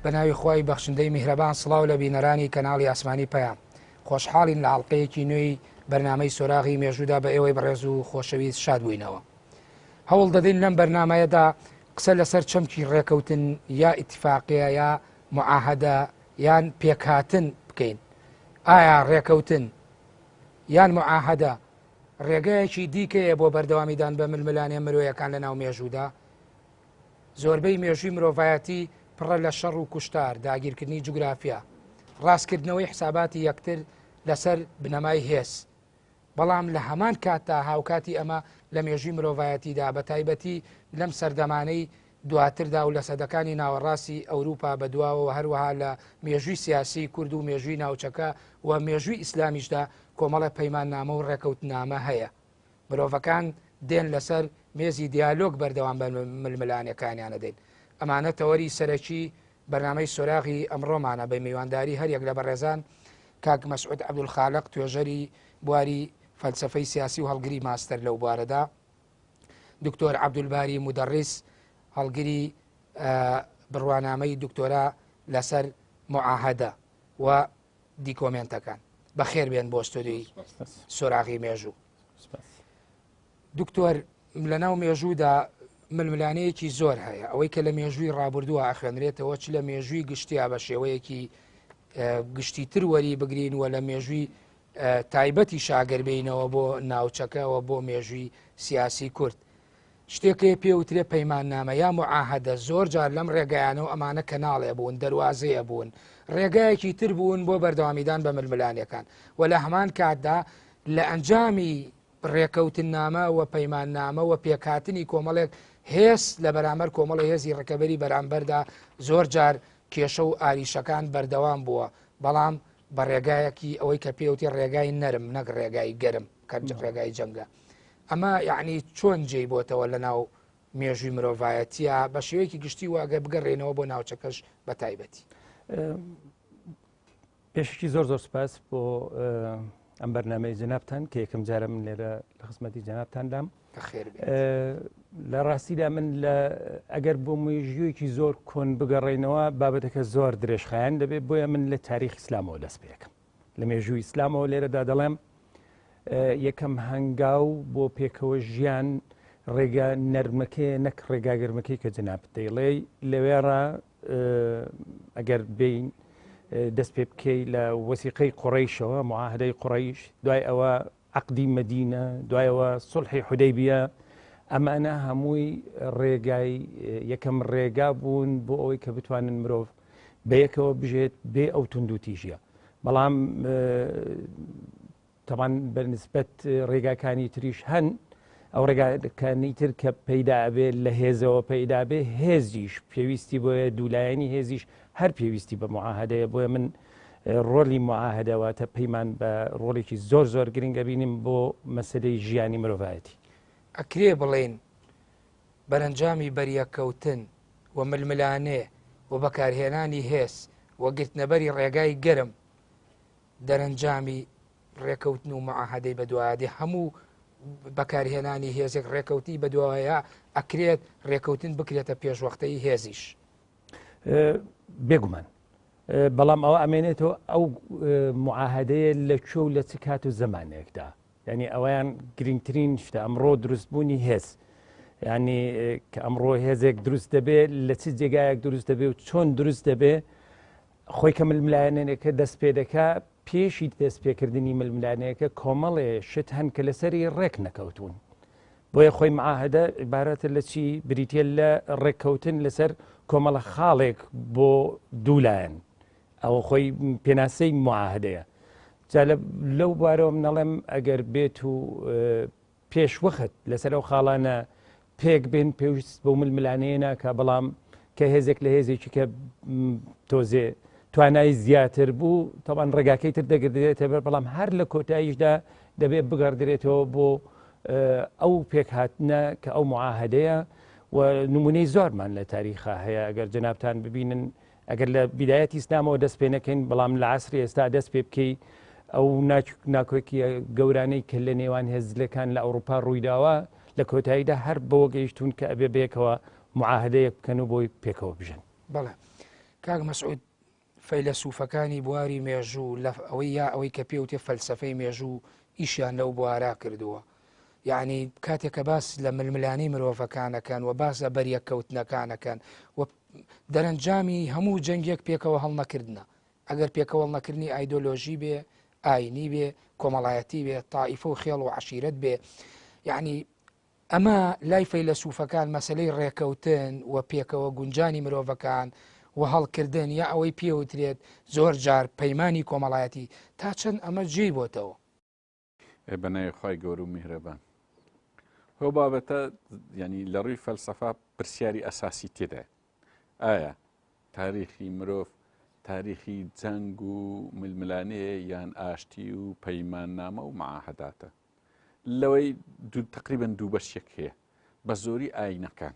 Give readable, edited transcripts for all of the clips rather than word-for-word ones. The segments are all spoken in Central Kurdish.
بەناوی خۆی بەخشندەی میهرەبان سڵاو لە بینەرانی کەناڵی ئاسمانی پەیام خۆشحاڵین لە حڵقەیەکی نوێی بەرنامەی سۆراغی مێژوودا بە ئێوەی بەڕێز و خۆشەویست شاد بووینەوە. هەوڵ دەدەین لەم بەرنمەیەدا قسە لەسەر چەمکی ڕێکەوتن یا ئیتیفاقیە یا معاهدە یان پێکهاتن بکەین. ئایا ڕێکەوتن یان معاهدە ڕێگایەکی دیکەیە بۆ بەردەوامیدان بە ململانێ مرۆیەکان لە ناو مێژوودا؟ زۆربەی مێژووی مرۆڤایەتی پڕە لە شەڕ و کوشتار، داگیرکردنی جوگرافیا، ڕاستکردنەوەی حساباتی یەکتر لەسەر بنەمای هێز. بەڵام لە هەمان کاتتا هاوکاتی ئەمە لە مێژووی مرۆڤایەتیدا بە تایبەتی لەم سەردەمانەی دواتردا و لە سەدەکانی ناوەڕاستی ئەوروپا بەدواوە هەروەها لە مێژووی سیاسی کورد و مێژووی ناوچەکە و مێژووی ئیسلامیشدا کۆمەڵە پەیماننامە و ڕێکەوتنامە هەیە. مرۆڤەکان دێن لەسەر مێزی دیالۆگ بەردەوام بە ململانەکانیانە دێن. ئەمانە تەوەری سەرەکی بەرنامەی سۆراغی ئەمڕۆمانە بە میوانداری هەر یەک لە بەڕێزان کاک مەسعود عەبدولخالق توێژەری بواری فەلسەفەی سیاسی و هەڵگری ماستەر لەو بوارەدا، دکتۆر عەبدولباری مودەڕیس هەڵگری بڕوانامەی دکتۆرا لەسەر معاهدە و دیکۆمنتەکان. بەخێر بێن بۆ ستۆدیۆی سۆراغی مێژوو. دکتۆر، لەناو مێژوودا ململانەیەکی زۆر هەیە، ئەوەی کە لە مێژووی ڕابردووە ئاخوێنرێتەوە، چ لە مێژووی گشتیا بە شێوەیەکی گشتی تر وەری بگرین و لە مێژووی تایبەتی شاگەربینەوە بۆ ناوچەکەەوە بۆ مێژووی سیاسی کورد. شتێکی پێوترێ پەیماننامە یا معاهدە زۆر جار لەم ڕێگەیانەوە ئەمانە کەناڵێ بوون، دەواازەیە بوون، ڕێگایەکی تر بوون بۆ بەردەوامیدان بە ململانەکان و لە هەمان کاتدا لە ئەنجامی ڕێکەوتنامە و پەیماننامە و پێکهاتنی کۆمەڵێک هێز لە بەرامبەر کۆمەڵی هێزی ڕێکەبەری بەرامبەردا زۆر جار کێشە و ئاریشەکان بەردەوام بووە، بەڵام بە ڕێگایەکی ئەوەی کە پێوتی ڕێگای نەرم نەک ڕێگای گەرم کە ڕێگای جەنگە. ئەمە یعنی چۆن جێی بۆتەوە لە ناو مێژووی مرۆڤایەتیە بە شێوەیەکی گشتی واگە بگەڕێنەوە بۆ ناوچەکەش بە تایبەتی؟ پێشکی زۆر زۆر سپاس بۆ ئەم بەرنامەی جەنابتان کە یەکەم جارە من لێرە لە خزمەتی جەنابتاندام. لە ڕاستیدا من ئەگەر بۆ مێژوویەکی زۆر کۆن بگەڕێنەوە بابەتەکە زۆر درێژخایەن دەبێت، بۆیە من لە تاریخ ئیسلامەوە دەست پێکەم. لە مێژووی ئیسلامەوە لێرەدا دەڵێم یەکەم هەنگاو بۆ پێکەوە ژیان ڕێگا نەرمەکەی نەک ڕێگا گەرمەکەی کە جەنابەت دەیڵێ. لەوێڕە ئەگەر بین دەست پێ بکەی لە وەسیقەی قوڕەیشەوە، معاهدەی قوڕەیش، دوای ئەوە عەقدی مەدینە، دوایەوە سوڵحی حودەیبیە، ئەمانە هەمووی ڕێگای یەکەم ڕێگا بوون بۆ ئەوەی کە بتوانن مرۆڤ بەیەکەوە بژێت بێ ئەو توندوتیژیە. بەڵام تەمان بەنسبەت ڕێگاکانی تریش هەن، ئەو ڕێگاکانی تر کە پەیدا بێ لە هێزەوە پەیدا بێ، هێزیش پێویستی بۆیە دوولایەنی هێزیش هەر پێویستی بە معاهدەیە. بۆیە من ڕۆلی معاهدەواتە پەیمان بە ڕۆڵێکی زۆر زۆر گرنگە بینیم بۆ مەسەلەی ژیانی مرۆڤایەتی. ئەکرێ بڵێن بەرەنجامی بەریەکەوتن و ململانێ و بەکارهێنانی هێز و گرتنەبەری ڕێگای گەرم دەرەنجامی ڕێکەوتن و معاهدەی بەدوایادی هەموو بەکارهێنانی هێزێک ڕێکەوتی بەدوایە ئەکرێت ڕێکەوتن بکرێتە پێشوەختەی هێزیش. بێگومان، بەڵام ئەوە ئەمێنێتەوە ئەو معاهدەیە لە چۆ و لە چ کات و زەمانێکدا، ینی ئەویان گرنگترین شتە ئەمڕۆ دروستبوونی هێز، ینی کە ئەمڕۆ هێزێک دروست دەبێت لە چ جێگایەک دروست دەبێت و چۆن دروست دەبێت، خۆی کە ململایەنێکە دەست پێ دەکا. پێشی دەستپێکردنی ململانەیەکە کۆمەڵێ شت هەن کە لەسەری ڕێک نەکەوتون، بۆیە خۆی معاهدە عیبارەتە لە چی؟ بریتە لە ڕێککەوتن لەسەر کۆمەڵە خاڵێک بۆ دوولایەن، ئەوە خۆی پێناسەی معاهدەیە. جا لەو بوارەوە منەڵێم ئەگەر بێت و پێشوەخت لەسەر ئەو خاڵانە پێک بێن پێویست بۆ ململانەیە ناکە، بەڵام کە هێزێک لە هێزێکی کە تۆزێ توانای زیاتر بوو تاوان ڕێگاکەی تر دەگردێتە بەر، بەڵام هەر لە کۆتاییشدا دەبێت بگەڕدرێتەوە بۆ ئەو پێکهاتنە کە ئەو معاهدەیە و نمونەی زۆرمان لە تاریخە هەیە. ئەگەر جەنابتان ببینن، ئەگەر لە بیدایەتی ئیسلامەوە دەست پێ نەکەین، بەڵام لە عەسری ئێستا دەست پێ بکەی ئەو ناکۆکی گەورانەی کە لە نێوان هێزلەکان لە ئەوروپا ڕوویداوە، لە کۆتاییدا هەر بەوە گەیشتون کە ئەبێ بێکەوە معاهدەیەک بکەن و بۆی پێکەوە بژن. بەڵێ کاک مەسعود فەیلسوفەکانی بواری مێژوو لە ئەوەی یا ئەوەی کە پێوتێ فەلسەفەی مێژوو ئیشیان لەو بوارا کردووە. یعنی کاتێک کە باس لە ململانی مرۆڤەکانەکەن و باسە بەریەکەوتنەکانەکەن و دەرەنجامی هەموو جەنگێک پێکەوە هەڵنەکردنە. ئەگەر پێکەوەڵ نەکردنی ئایدۆلۆژی بێ، ئاینی بێ، کۆمەڵایەتی بێ، تائیفە و خێڵ و عشیرەت بێ. یعنی ئەمە لای فەیلسوفەکان مەسلەی ڕێکەوتن و پێکەوە گونجانی مرۆڤەکان و هەڵکردن یا ئەوەی پێوترێت زۆر جار پەیمانی کۆمەڵایەتی تا چەند ئەمە جێی بۆتەوە. بەنایخوای گەور و میهرەبان هۆ بابەتە ینی لە ڕووی فەلسەفا پرسیاری ئەساسی تێدا ئایا تاریخی مرۆڤ تاریخی جەنگ و ململانەیە یان ئاشتی و پەیماننامە و معاهداتە. لەوەی تقریبا دوو بەشێک هەیە. بە زۆری ئاینەکان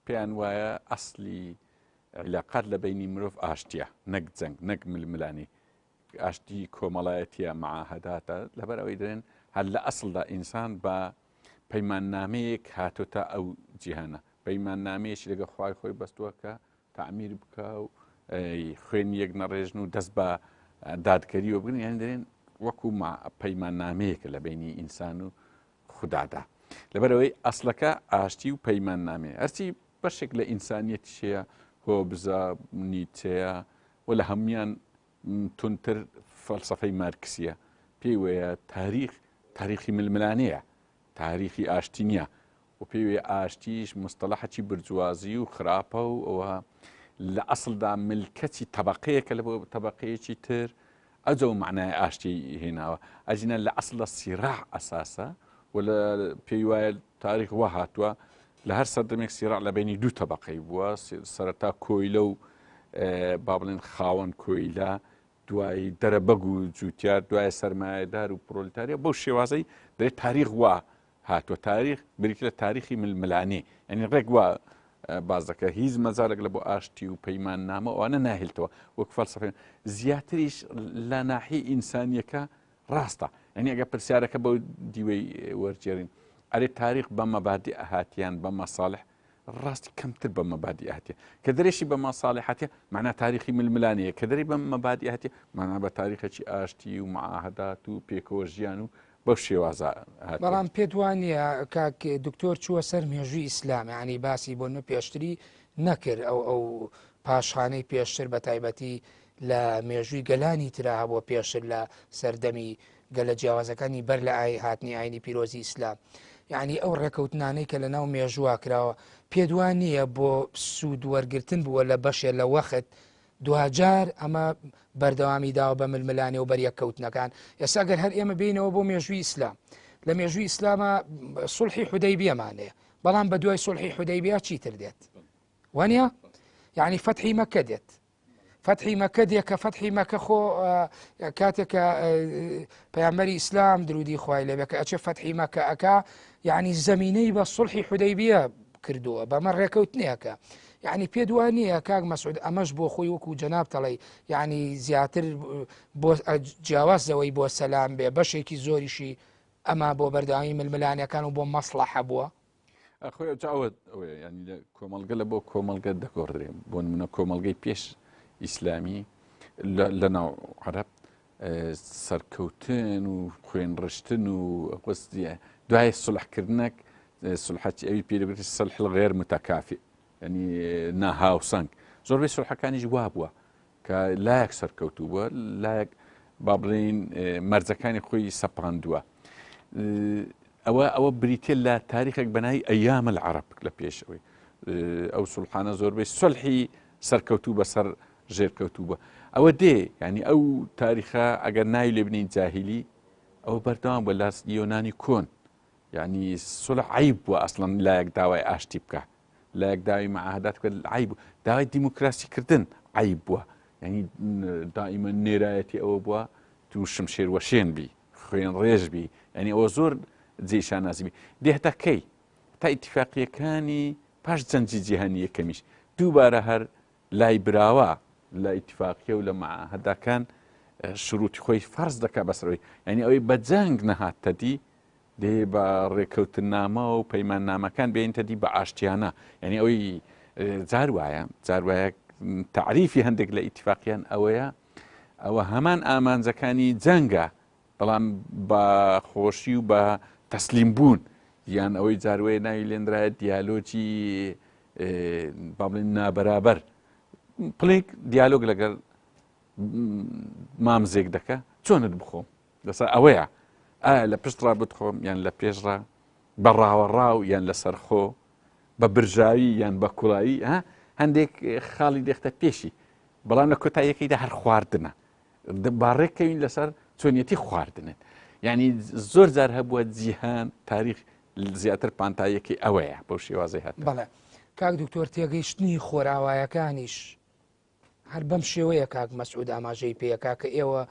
پێیان وایە ئەسلی علاقات لە بینی مرۆڤ ئاشتیە، نەک جەنگ، نەک ململانی، ئاشتی کۆمەڵایەتیە، معاهداتە. لەبەر ئەوەی دەڵێن هەر لە ئەسڵدا ئینسان بە پەیماننامەیەک هاتوۆتە ئەو جیهانە، پەیماننامەیەکی لەگە خوای خۆی بەستووە کە تعمیر بکە و خوێن یەک نەڕێژن و دەست بە دادگەریەوە بگرن. یان دەڵێن وەکو پەیماننامەیەکە لە بینی ئینسان و خوددادا. لەبەرەوەی ئەسلەکە ئاشتی و پەیماننامەیە. هەرچی بەشێک لە ئینسانیەتیشەیە، هۆبزە، نیچەیە و لە هەمویان تونتر فەلسەفەی مارکسیە. پێی وایە تاریخی ململانەیە، تاریخی ئاشتی نییە و پێی وایە ئاشتیش مستەڵەحێکی برجوازی و خراپە و ئەوە لە ئەسڵدا ملکەتی تەبەقەیەکە لە بۆ تەبەقەیەکی تر ئەجە و معنای ئاشتی هێناوە. ئەجینە لە ئەسڵە سیراع ئەساسە و لە پێی وایە تاریخ وا هاتووە لە هەر سەردەمێک سیراع لە بینی دوو تەبەقەی بووە. سەرەتا کۆیلە و با بڵێن خاوەن کۆیلە، دوای دەرەبەگ و جووتیار، دوای سەرمایەدار و پرۆلتاریا. بەو شێوازەی دەێت تاریخ وا هاتووە. تاریخ بریتە لە تاریخی ململانێ، ئەنی ڕێک وە باز دەکە هیچ مەجالێک لە بۆ ئاشتی و پەیماننامە ئەوانە ناهێلتەوە وەک فەلسەفەیان. زیاتریش لە ناحیە ئینسانیەکە ڕاستە. یعنی ئەگە پرسیارەکە بەو دیوەی وەرجێڕین، ئەرێ تاریخ بە مەبادی ئەهاتیان بە مەساڵح ڕاستی کەمتر بە مەبادی ئەهاتیە. کە دەرێشی بە مەساڵحاتیە معنا تاریخی ململانەیە، کە دەری بە مەبادی ئەهاتیە معنا بە تاریخێکی ئاشتی و معاهدات و پێکەوە ژیان و بەو شێوازە. بەڵام پێت وانە کاک دکتۆر چووە سەر مێژووی ئیسلام، ینی باسی بۆ پێشتری نەکرد ئەو پاشخانەی پێشتر بە تایبەتی لە مێژووی گەلانی ترا هەبووە پێشتر لە سەردەمی گەلە جیاوازەکانی بەر لە هاتنی ئاینی پیرۆزی ئیسلام. یعنی ئەو ڕێکەوتنانەی کە لە ناو مێژووا کراوە پێدوان نییە بۆ سوود وەرگتن بووە لە بەشێ لە وەخت دوجار ئەمە بەردەوامی داوە بە ململانێ و بەریەکەوتنەکان. ئێستا گەر هەر ئێمە بینەوە بۆ مێژووی ئیسلام، لە مێژووی ئیسلامە سوڵحی حودەیبیەمانەیە، بەڵام بە دوای سوڵحی حودەیبیا چیتر دێت وانە؟ یعنی فەتحی مەکە دێت. فەتحی مەکە دێت کە فەتحی مەکە خۆ کاتێکە پەیامبەری ئیسلام درودی خوای لێبێ کە ئەچێ فەتحی مەکە ئەکا، یعنی زەمینەی بە سوڵحی حودەیبیە کردووە، بەمە ڕێکەوتنیەکە. یعنی پێدوان نییە کاک مەسعود ئەمەش بۆ خۆی وەکو جەناب دەڵێ، یعنی زیاتر بۆ جیاوازەوەی بۆ سەلام بێ، بەشێکی زۆریشی ئەمە بۆ بەردەوامی ململانەکان و بۆ مەسڵەحە بووە. خۆی جاوت ئەوەیە، ینی لە کۆمەلگە لە بۆ کۆمەلگە دەگۆڕدرێن بۆ نمونە کۆمەلگەی پێش ئیسلامی لە ناو عەرەب سەرکەوتن و خوێنڕشتن و قستیە دوای سڵحکردنێک سڵحەتی ئەوی پێدەبێتی سەلح غێر متەکافئ، ینی ناهاوسەنگ. زۆربەی سڵحەکانیش وا بووە کە لایەک سەرکەوتوو بووە، لایەک با بڵێن مەرجەکانی خۆی سەپاندووە. ئەوە بریتێ لە تاریخێک بەناوی ئەیام العەرەب لە پێشەوەی ئەو سڵحانە زۆربەی سڵحی سەرکەوتوو بەسەر ژێرکەوتوو بووە. ئەوە دێ ینی ئەو تاریخە ئەگەر ناوی لێ بنین جاهیلی ئەوە بەردەوام بووە لە یۆنانی کۆن. یعنی سڵح عیب بووە ئەسڵەن لایەک داوای ئاشتی بکە، لایەک داوای معاهدات بکە عیب بووە، داوای دیموکراسیکردن عیب بووە. یعنی دائیمە نێرایەتی ئەوە بووە توو شمشێر وەشێن بی، خوێن ڕێژ بی، ینی ئەوە زۆر جێشان نازیبی. دێ هەتا کەی تا ئیتیفاقیەکانی پاش جەنجی جیهانی یەکەمیش دووبارە هەر لای براوە لە ئیتیفاقیە و لە معاهدەکان شروعی خۆی فەرز دەکا بەسەرەوەی، ینی ئەوەی بە جەنگ نەهاتە دی دێ بە ڕێکەوتنامە و پەیماننامەکان بێنتە دی بە ئاشتیانە. ینی ئەوەی جار وایە تعریفی هەندێک لە ئیتیفاقیان ئەوە هەمان ئامانجەکانی جەنگە بەڵام بە خۆشی و بە تەسلیم بوون یان ئەوەی جاروەیە ناوی لێنرایە دیالۆجی با بڵێن نابەرابەر پڵێک دیالۆگ لەگەڵ مامزێک دەکە چۆنت بخۆم لەسەر ئەوەیە ئایا لە پشتڕا بتخۆم یان لە پێشڕا بە ڕاوەڕاو یان لە سەرخۆ بە برژاوی یان بە کوڵایی هەندێک خاڵی دێختە پێشی بەڵام لە کۆتاییەکەیدا هەر خواردنە باڕێککەوین لەسەر چۆنیەتی خواردنن یعنی زۆر جار هەبووە جیهان تاریخ زیاتر پانتاییەکی ئەوەیە بەو شێوازەی هات بەڵێ کاک دکتۆر تێگەیشتنی خۆراوایەکانیش هەر بەم شێوەیە کاک مەسعود ئاماژەی پێیەکا کە ئێوە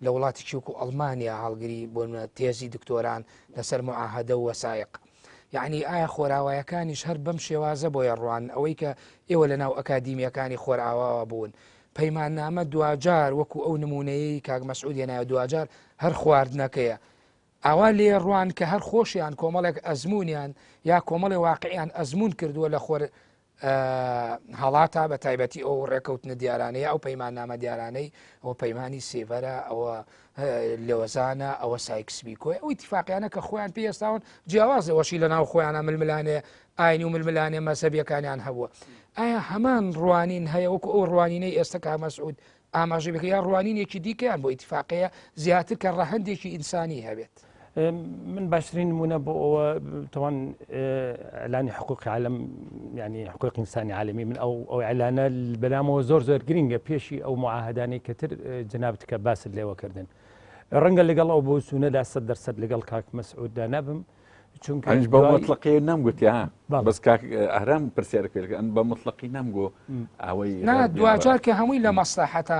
لە وڵاتی چووک و ئەڵمانیا هەڵگری بۆ تێزی دکتۆران لەسەر معاهدە و وەسایق یعنی ئایا خۆراوایەکانیش هەر بەم شێوازە بۆیە ڕوان ئەوەی کە ئێوە لە ناو ئەکادیمیەکانی خۆراوەوە بوون پەیماننامە دوجار وەکو ئەو نمونەیەی کاک مەسعود هێنایە دوجار هەر خواردنەکەیە ئاوا لێ ڕوان کە هەر خۆشیان کۆمەڵێک ئەزمونیان یا کۆمەڵی واقعیان ئەزمون کردووە لە خۆر هەڵاتە بە تایبەتی ئەو ڕێکەوتنە دیارانەیە ئەو پەیماننامە دیارانەی ئەوە پەیمانی سێڤەرە ئەوە لەوەزانە ئەوە سایکسبیکۆی ئەو ئیتیفاقیانە کە خۆیان پێێستاون جیاوازەوەشی لە ناو خۆیانە ململانێ ئاینی و ململانێ مەسەبیەکانیان هەبووە ئایا هەمان ڕوانین هەیە وەکو ئەو ڕوانینەی ئێستا کا مەسعود ئاماژە بکە یا ڕوانینێکی دیکەیان بۆ ئیتیفاقەیە زیاتر کە ڕەهەندێکی ئینسانی هەبێت من باشترین نمونە بۆ ئەوە تەوان ئەلانی حقوقی عالم يعني حقوق إنساني عالمي من أو إعلانات بەلامەوە زۆر گرینگە پێشی ئەو معاهدانەی کەتر جنابتکە باست لێوە کردن ڕەنگە لەگەڵ ئەو بۆ سوونەدا 100% لەگەڵ کاک مەسعوددا نەبم چونکە بە مطلقی نامگوتی بەس کاک ئەهرام پرسیارەکە بە مطلقی نامگۆ ئەوەی دوجار کە هەمووی لە مەسلحەتە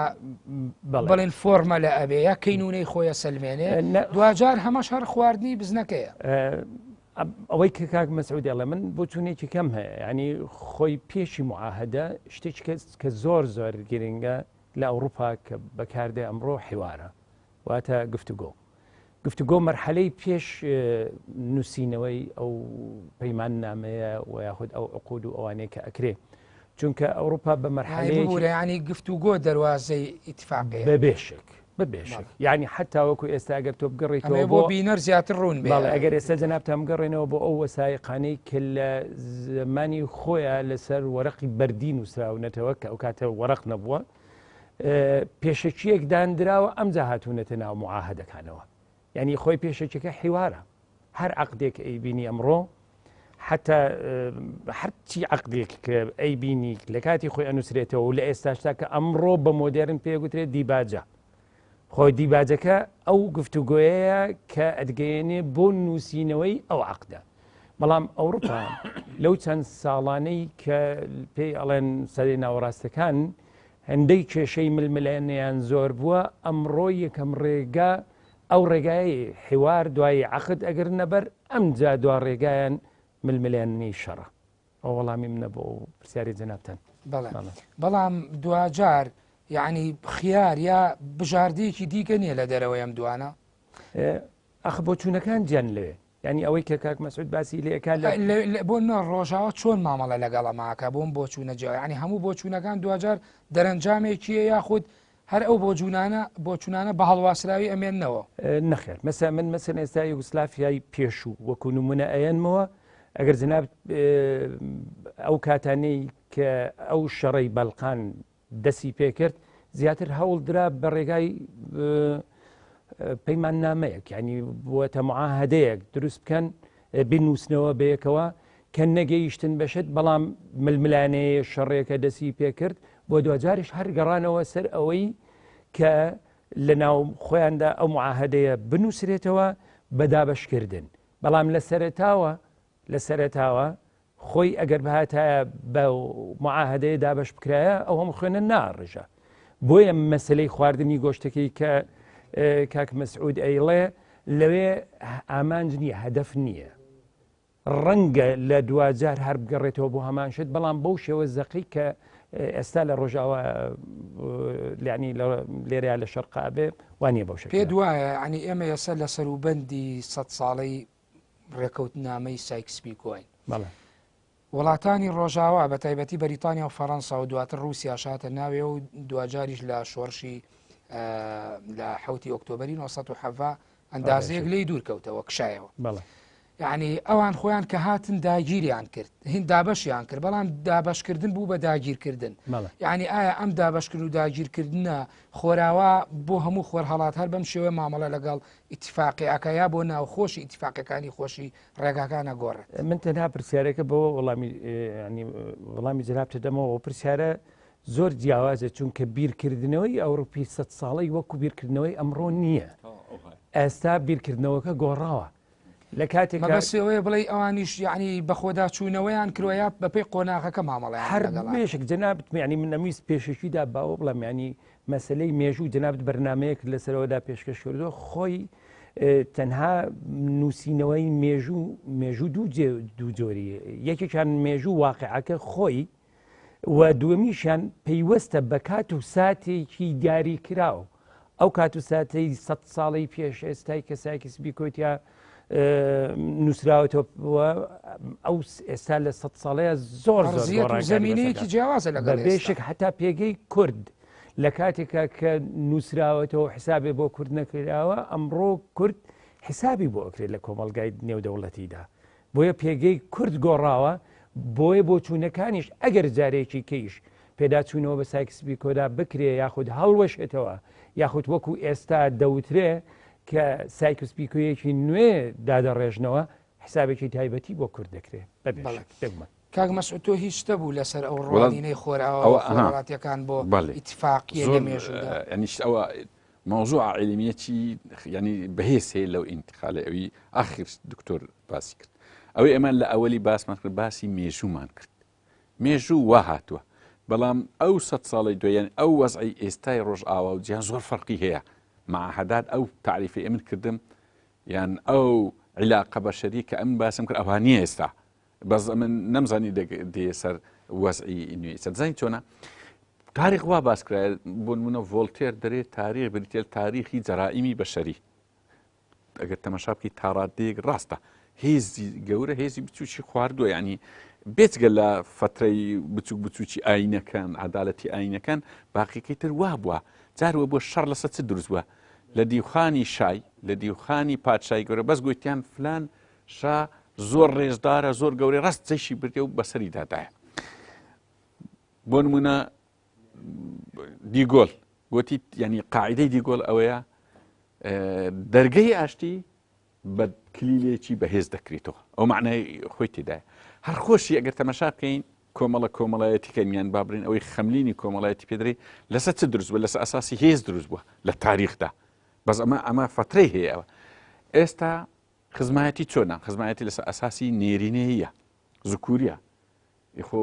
بڵێن فۆرمە لە ئەبێ یا کەینونەی خۆیە سلمێنێ دوجار هەمەش هەر خواردنی بزنەکەیە ئەوەی کە کاک مەسعود دەڵێ من بۆ چونێکی کەم هەیە ینی خۆی پێشی معاهدە شتێک کە زۆر گرنگە لە ئەوروپا کە بەکاردێ ئەمڕۆ حیوارە واتە گفتوگۆ مەرحەلەی پێش نووسینەوەی ئەو پەیمان نامەیە و یاخود ئەو عقود و ئەوانەیە کە ئەکرێ چونکە ئەوروپا بە مەرحەلەی ینی گفتوگۆ دەواازەی ئیتفاقی بەبێشک یعنی حتا وەکو ئێستا ئەگەر تۆ بگەڕێتەوە بۆ بینەر زیاتر ڕوون بەڵێ ئەگەر ئێستا جەنابتان بگەڕێنەوە بۆ ئەو وەسایقانەی کە لە زمانی خۆیان لەسەر وەرەقی بەردی نووسراونەتەوە کە ئەو کاتە وەرەق نەبووە پێشەکیەک دانراوە ئەمجا هاتوونەتە ناو معاهدەکانەوە یعنی خۆی پێشەکیەکە حیوارە هەر عقدێک ئەیبینی ئەمڕۆ حتا هەرچی عقدێک کە ئەیبینی لە کاتی خۆی ئەنووسرێتەوە و لە ئێستاشتا کە ئەمڕۆ بە مۆدرن پێگوترێت دیباجە خۆی دیباجەکە ئەو گفتوگۆیەیە کە ئەدگەیەنێ بۆ نووسینەوەی ئەو عقدە بەڵام ئەوروپا لەو چەند ساڵانەی کە پێی ئەڵێن سەرێ ناوەڕاستەکان هەندەی کێشەی ململێنیان زۆر بووە ئەمڕۆ یەکەم ڕێگا ئەو ڕێگای حیوار دوای عقد ئەگەر نەبەر ئەمجا دوا ڕێگایان ململێننی شەڕە ئەو وەڵامی منە بۆ پرسیاری جەنابتان بەڵام دوجار یعنی خیار یا بژاردەیەکی دیکە نییە لە دەرەوەی ئەم دوانە ئەخ بۆ چوونەکان گیان لێ ینی ئەوەی کە کاک مەسعود باسی لێکا بۆ ڕۆژاوە چۆن مامەڵە لەگەڵە ماکە بۆم بۆ چوونە جیاوە ینی هەموو بۆ چوونەکان دوجار دەرەنجامێکیە یاخود هەر ئەو بۆ چوونانە بە هەڵواسراوی ئەمێننەوە نەخێر من مەسەن ئێستا یوگسلافیای پێشوو وەکو نمونە ئەیەنمەوە ئەگەر جناب ئەو کاتانەی کە ئەو شەڕەی بەڵقان دەسی پێکرد زیاتر هەوڵ درا بە ڕێگای پەیمان نامەیەک ینی بووەتە معاهدەیەک دروست بکەن بنووسنەوە بەیەکەوە کە نەگەیشتن بەشت بەڵام ململانەیە شەڕێکە دەسی پێکرد بۆ دوجارش هەر گەڕانەوە سەر ئەوەی کە لە ناو خۆیاندا ئەو معاهدەیە بنووسرێتەوە بە دابەشکردن بەڵام لە سەرەتاوە خۆی ئەگەر بەهاتایە بە معاهدەیە دابش بکرایە ئەو هەم خوێنە ناڕژە بۆیە مەسلەی خواردنی گۆشتەکەی کە کاک مەسعود ئەیڵێ لەوێ ئامانج نییە هەدەف نییە ڕەنگە لە دوجار هەر بگەڕێتەوە بۆ هەمان شت بەڵام بەو شێوە زەقی کە ئێستا لە ڕۆژاوە لانی لێریا لە شەرقا بێ وانە بەو شێ پێ دوایە ینی ئێمە ئێستا لە سەروبەندی 100 ساڵەی ڕێکەوتنامەی سایکسپیکۆین وڵاتانی ڕۆژاوا بە تایبەتی بەریتانیا و فەڕەنسا و دواتر رووسیا شاتە ناوێ و دوجاریش لە شۆڕشی لە 7 ئۆکتۆبری 1970 ئەندازەیەک لی دوورکەوتەوە کشایەوە. یعنی ئەوان خۆیان کە هاتن داگیریان کرد هین دابەشیان کرد بەڵام دابشکردن بوو بە داگیرکردن. یعنی ئایا ئەم دابشکرد و داگیرکردنە خۆراوە بۆ هەموو خۆر هەڵات هەر بەم شێوە مامەڵە لەگەڵ ئیتیفاقیەکەیا بۆ ناوخۆشی ئیتیفاقەکانی خۆشی ڕێگاکانە گۆڕێت. من تەنها پرسیارێکە بۆ وەڵامی جرابتە دەمەوە پرسیارە زۆر جیاوازە چونکە بیرکردنەوەی ئەوروپی 100 ساڵی وەکو بیرکردنەوەی ئەمڕۆ نییە. ئێستا بیرکردنەوەکە گۆڕاوە. لە کاتێک بەسەوەی بڵێ ئەوانیش یعنی بەخۆدا چوونەوەیان کروۆیا بەپێی قۆناغەکە مامەڵە هەر بێشک جەنابەت ینی من نەویست پێشەکیدا باوە بڵم ینی مەسلەی مێژوو جەنابەت بەرنمەیەک لەسەرەوەدا پێشکەش کردو خۆی تەنها نووسینەوەی مێژوو دوو جۆریە یەکێکیان مێژوو واقعەکە خۆی و دووەمیشیان پەیوەستە بە کات و ساتێکی دیاری کراوە ئەو کات و ساتەی 100 ساڵی پێش ئێستای کەسایکی سبیکۆتیا نووسراوەتەوە ئەو ئێستا لە 100 ساڵەیە زۆر زمینەیەکی جیاوازە لەگەڵ بێشک هەتا پێگەی کورد لە کاتێکە کە نووسراوەتەوە حسابێ بۆ کورد نەکراوە ئەمڕۆ کورد حسابی بۆ ئەکرێت لە کۆمەلگای نێودەوڵەتیدا بۆیە پێگەی کورد گۆڕاوە بۆیە بۆ چوونەکانیش ئەگەر جارێکی کەیش پێداچوونەوە بە سایکسپیکۆدا بکرێ یاخود هەڵوەشێتەوە یاخود وەکو ئێستا دەوترێ کە سایکسپیکۆیەکی نوێ دادەڕێژنەوە حسابێکی تایبەتی بۆ کورد دەکرێت بەبێ کاک مەسعود تۆ هیچ شتە بوو لەسەر ئەو ڕۆڵینەی خۆراوە وڵاتیەکان بۆ ئیتفاقیە لە مێژوودا ینیش ئەوە موضوع علمیەتی ینی بەهێز هەیە لەو ئینتقالە ئەوی ئاخر دکتۆر باسی کرد ئەوەی ئەمان لە ئەوەلی باسمان کرد باسی مێژوومان کرد مێژوو وا هاتووە بەڵام ئەو 100 ساڵی دوێن ئەو وەزعی ئێستای ڕۆژئاوا و جیان زۆر فەرقی هەیە معاهدات ئەو تعریفی ئەمن کردم یان ئەو علاقە بەشەری کە ئەم باسم کرد ئەوانیە ئێستا بەس من نەمزانی دێ سەر وەزعی نوێ سەرزانی چۆنە تاریخ وا باسکرا بۆ نمونە ڤۆڵتێر دەرێت تاریخ بریتێت تاریخی جەرائیمی بەشەری ئەگەر تەماشا بکەی تاڕادەیەک ڕاستە هێزی گەورە هێزی بچووکی خواردووە ینی بێتگە لە فترەی بچووک بچووکی ئاینەکان عەدالەتی ئاینەکان باقیەکەی تر وا بووە جاروە بۆ شەڕ لەسەر چ دروست بووە لە دیوخانی شای لە دیوخانی پادشای گەورە بەس گوتیان فلان شا زۆر ڕێزدارە زۆر گەورەی ڕاست جەیشی بردێ و بەسەری دادایە بۆ نمونە دیگۆل گوتی ینی قاعدەی دیگۆل ئەوەیە دەرگەی ئاشتی بە کلیلێکی بەهێز دەکرێتەوە ئەو معنای خۆی تێدایە هەر خۆشی ئەگەر تەماشا بکەین کۆمەڵایەتیکەمیان بابرین ئەوەی خەملینی کۆمەڵایەتی پێدرێ لەسەر چ دروست بووە لەسەر ئەساسی هێز دروست بووە لە تاریخدا بەس ئەمە فترەی هەیەەوە ئێستا خزمایەتی چۆنە خزمایەتی لەسەر ئەساسی نێرینەیە زکووریە خۆ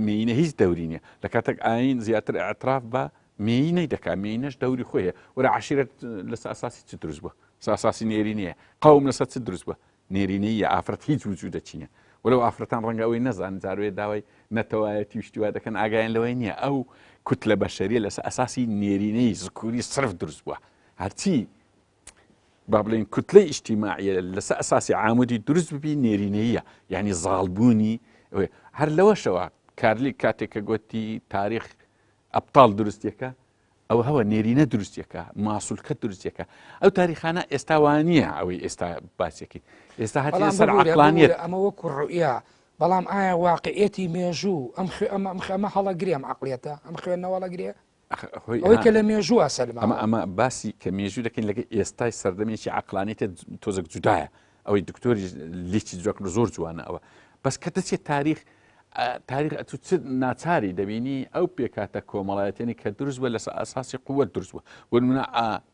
مینە هیچ دەوری نیە لە کاتێک ئاین زیاتر ئاعتراف بە مینەی دەکات مینەش دەوری خۆیە وەرە عشیرەت لەسەر ئەساسی چ دروست بووە ئەساسی نێرینەیە قەوم لەسەر چ دروست بووە نێرینەیە ئافرەت هیچ وجود دەچینە وەرەو ئافرەتان ڕەنگە ئەوەی نەزان جاروێ داوای نەتەوایەتی وشتیوا دەکەن ئاگایان لەوەی نییە ئەو کوتلە بەشەریە لەسەر ئەساسی نێرینەی زکووری سرف دروست بووە هەرچی با بڵێن کوتلەی ئیجتیماعیە لەسەر ئەساسی عامودی دروست ببی نێرینەیە یعنی زاڵبوونی هەر لەوەشەوە کارلی کاتێککە گوتی تاریخ ئەبتاڵ دروستیەکە ئەو هەوە نێرینە دروستیەکە ماسوولکە دروستیەکە ئەو تاریخانە ئێستاوانیە ئەوەی ئێستا باسێکی ئێستا هەتی سەر عەقلانیەت ئەمە وەکو ڕوئیا بەڵام ئایا واقعەتی مێژوو ئەمە هەڵەگرێ ئەم عەقڵیەتە ئەم خوێندنەوەڵەگرێ ئەوەی کە لە مێژووە سەلما ئەمە باسی کە مێژوو دەکەین لەگە ئێستای سەردەمێکی عەقلانیەتە تۆزێک جودایە ئەوەی دکتۆری لیچی جوکن زۆر جوانە ئەوە بەس کە دەچێت تاریخ ناچاری دەبینی ئەو پێکاتە کۆمەڵایەتێنی کە دروست بووە لەسەر ئاساسی قووەت دروست بووە وەنمونە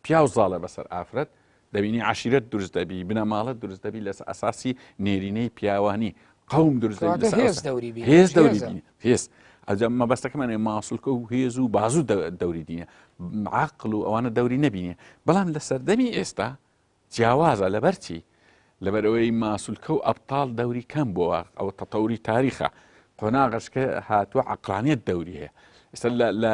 پیا و زاڵە بەسەر ئافرەت دەبینی عشیرەت دروست دەبی بنەماڵەت دروست دەبی لەسەر ئاساسی نێرینەی پیاوانی قەوم دروست هێز دەوری هێز ئەجا مەبەستەکەمانێ ماسوولکە و هێز و بازوو دەوری دینە عەقڵ و ئەوانە دەوری نەبینێ بەڵام لە سەردەمی ئێستا جیاوازە لەبەرچی لەبەرەوەی ماسوولکە و ئەبتاڵ دەوری کەم بووە ئەوە تەتەوری تاریخە قۆناغشکە هاتووە عەقلانیەت دەوری هەیە ئێستا لە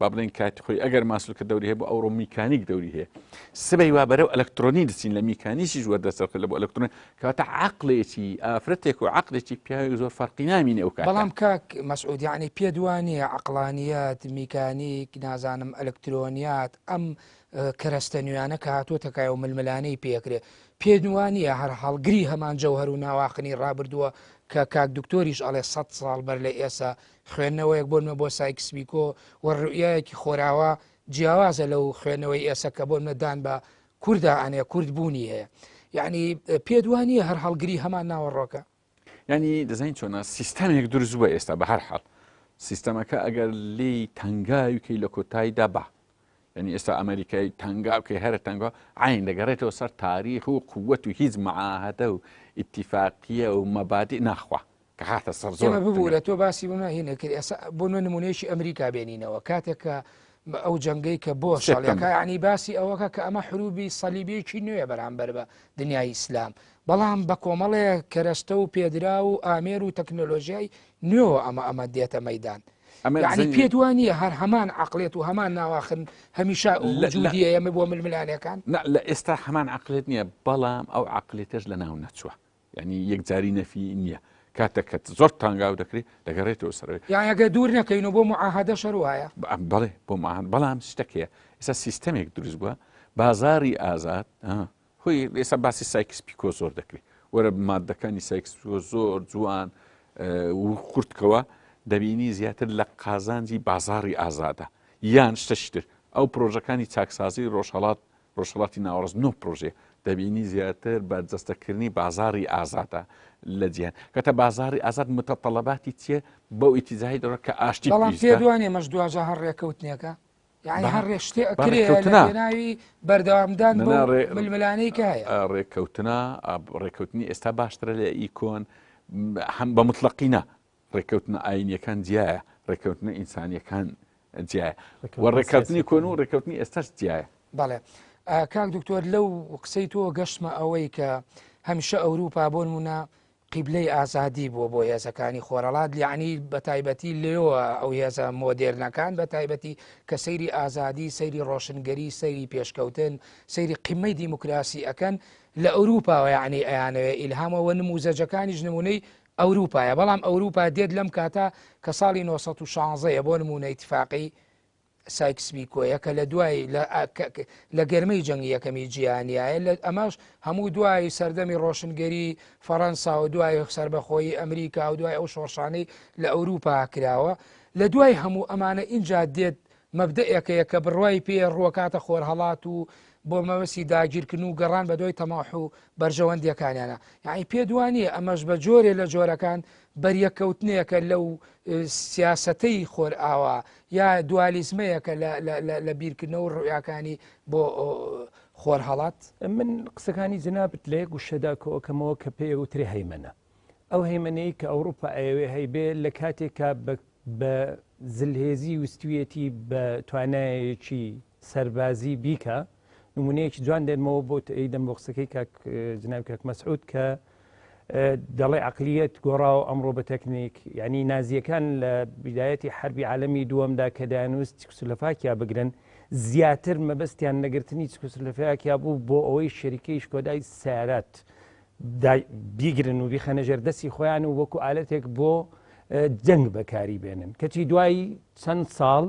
با بڵێن کاتی خۆی ئەگەر ماسوولکە دەوری هەیە بۆ ئەوڕۆ میکانیک دەوری هەیە سبەی وا بەرەو ئەلکترۆنی دەچین لە میکانیشیش وەردەسەرخ لە بۆ ئەلکترۆن کەواتە عقلێکی ئافرەتێک و عقلێکی پیاوی زۆر فەرقی نامینێ ئەو کات بەڵام کاک مەسعود یعنی پێ دوانیە عقلانیات میکانیک نازانم ئەلکترۆنیات ئەم کەرەستە نوێیانە کە هاتووەتەکای و ململانەی پێکرێ پێدوانیە هەر هەڵگری هەمان جەوهەر و ناواخنی ڕابردووە کە کاک دکتۆریش ئەڵێ 100 ساڵ بەر لە ئێسا خوێندنەوەیەک بۆنمە بۆ سایکسپیکۆ وەڕوئایەکی خۆراوە جیاوازە لەو خوێنەوەی ئێسا کە بۆ نەدان بە کووردا ئەنێ کورد بوونی هەیە یعنی پێدوانیە هەر هەڵگری هەمان ناوەڕۆکە ینی دەزانین چۆنە سیستەمێک دروست بووە ئێستا بە هەر حاڵ سیستەمەکە ئەگەر لی تەنگاویکەی لە کۆتاییدا بە ینی ئێستا ئەمریکای تەنگاوکەی هەرە تەنگا عین دەگەڕێتەوە سەر تاریخ و قووەت و هیچ معاهدە و ئیتیفاقیە و مەبادی ناخوا کە هاتە سەر زۆر ببوورە تۆ باسی بوومە هینە کرد بۆ نمونەیەشی ئەمریکا بێنینەوە کاتێک کە ئەو جەنگەی کە بۆ شڵەکە عنی باسی ئەوەکە کە ئەمە حروبی سەلیبیەکی نوێ بەرامبەر بە دنیای ئیسلام بەڵام بە کۆمەڵەیە کەرەستە و پێدرا و ئامێر و تەکنۆلۆژیای نوێ ئەمە دێتە مەیدان یعنی پێدوانیە هەر هەمان عقلێت و هەمان ناواخن هەمیشە وجودیە ئەمە بۆ ململانەکان لە ئێستا هەمان عقلێت نییە بەڵام ئەو عقلێتش لە ناو نەچووە ینی یەکجاری نەفی نییە کاتێککە زۆر تانگاو دەکری دەگەڕێتەوە سەرەوەی یاگە دوور نەکەین و بۆ معاهدە شەروایە بەڵێ بۆ بەڵام شتێکەیە ئێستا سیستەمێک دروست بووە بازاری ئازاد خۆی ئێستا باسی سایکسپیکۆ زۆر دەکری وەرە مادەکانی سایکسپیکۆ زۆر جوان و قورتکەوە دەبینی زیاتر لە قازانجی بازاری ئازادە یان شتەشتر ئەو پرۆژەکانی چاکسازی ڕۆژهەڵاتی ناوەڕست نۆ پرۆژێ دەبینی زیاتر بەرجەستەکردنی بازاری ئازادە لە جیان کەتە بازاری ئازاد متەتەڵەباتی چیە بەو ئیتیزایی دەڕە کە ئاشتی بەڵام پێدوانێ مەش دوواژە هەر ڕێکەوتنیەکە یعنی هەر ڕێشتێناوی بەردەوامدان ململانەی کە هەیە ڕێکەوتنی ئێستا باشترە لە ئیکۆن هەم بە مطلقینە ڕێکەوتنە ئاینیەکان جیایە ڕێکەوتنە ئینسانیەکان جیایە و ڕێکەوتنی کۆن و ڕێکەوتنی ئێستاش جیایە بەڵێ کاک دکتۆر لەو قسەی تۆ گەشتمە ئەوەی کە هەمیشە ئەوروپا بۆ نمونە قیبلەی ئازادی بووە بۆ هێزەکانی خۆرەڵات یعنی بە تایبەتی لێوە ئەو هێزە مۆدێرنەکان بە تایبەتی کە سەیری ئازادی سەیری ڕۆشنگەری سەیری پێشکەوتن سەیری قیمەی دیموکراسی ئەکەن لە ئەوروپاوە یعنی ئەیانەوێ ئیلهامەوە نموزەجەکانیش نمونەی ئەوروپایە بەڵام ئەوروپا دێت لەم کاتە کە ساڵی 1960 بۆ نمونە ئیتفاقی سایکسپیکۆیە کە لە دوای لە گەرمەی جەنگی یەکەمی جیهانیایە ئەمەش هەموو دوای سەردەمی ڕۆشنگەری فەڕەنسا و دوای سربەخۆیی ئەمریکا و دوای ئەو شۆڕشانەی لە ئەوروپا کراوە لە دوای هەموو ئەمانە ئینجا دێت مەبدەیەکەیە کە بڕوای پێ ڕووەکاتە خۆرهەڵات و بۆ مەوەسی داگیرکردن و گەڕان بە دۆی تەماح و بەرژەوەندیەکانیانە یعنی پێدوانیە ئەمەش بە جۆرێ لە جۆرەکان بەریەکەوتنەیەکە لەو سیاسەتەی خۆر ئاوا یا دوالیزمەیەکە لە بیرکردنەوە و ڕویاکانی بۆ خۆرهەڵات من قسەکانی جنابەت لە یەک وشەدا کۆکەمەوە کە پێ وترێ هەیمەنە ئەو هەیمەنەی کە ئەوروپا ئەوێ هەیبێ لە کاتێکە بە زلهێزی وستویەتی بە توانایەکی سەربازی بیکە نمونەیەکی جوان دێنمەوە بۆ ئەیدەم بۆ قسەکەی جناب کاک مەسعود کە دەڵێ عقلیەت گۆڕاوە ئەمڕۆ بە تەکنیک یعنی نازیەکان لە بیدایەتی حربی عالەمی دووەمدا کە دایانویست چکسلۆڤاکیا بگرن زیاتر مەبەستیان نەگرتنی چکسلۆڤاکیا بوو بۆ ئەوەی شەریکەی شکۆدای سیارەت بیگرن و بیخەنە ژێردەستی خۆیان و وەکو ئالەتێک بۆ جەنگ بەکاری بێنن کەچی دوای چەند ساڵ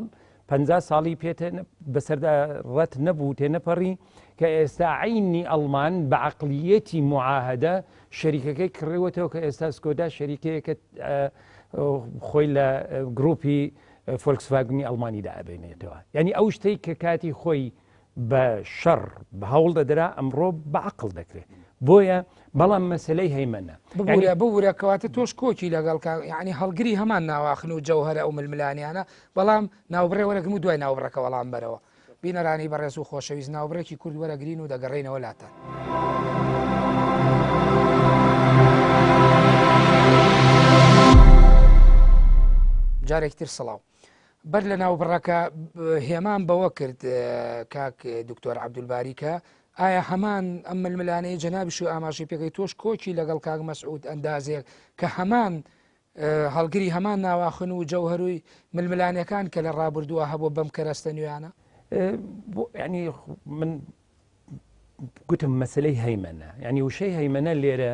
50 ساڵی پێتە بەسەردا ڕەت نەبوو تێنەپەڕی کە ئێستا عینی ئەڵمان بە عقلیەتی معاهدە شەریکەکەی کڕێوەتەوە کە ئێستا سکۆدا شەریکەیەکە خۆی لە گروپی فۆلکسڤاگنی ئەڵمانیدا ئەبێنێتەوە یعنی ئەو شتەی کە کاتی خۆی بە شەڕ بە هەوڵ دەدرا ئەمڕۆ بە عقل دەکرێت بۆیە بەڵام مەسلەی هەیمەنە ببوورە کەواتە تۆش کۆکی لەگەڵ یعنی هەڵگری هەمان ناواخن و جەوهرە ئەو ململانیانە بەڵام ناوبڕێ وەرەگرم و دوای ناوبڕەکە وەڵام بەرەوە بینەرانی بەڕێز و خۆشەویست ناوبڕێکی کورد وەرەگرین و دەگەڕێنەوە لاتان. جارێکتر سڵاو بەر لە ناوبڕەکە هێمان بەوە کرد کاک دکتۆر عەبدولباری کە ئایا هەمان ئەم ململانەی جەنابیش و ئاماژەی پێکەی تۆش کۆکی لەگەڵ کاک مەسعود ئەندازێک کە هەمان هەڵگری هەمان ناواخن و جەوهروی ململانەکان کە لە ڕابردووە هەبوو بەم کەرەستە نوێیانە ینی من گوتم مەسلەی هەیمەنە ینی وشەی هەیمەنە لێرە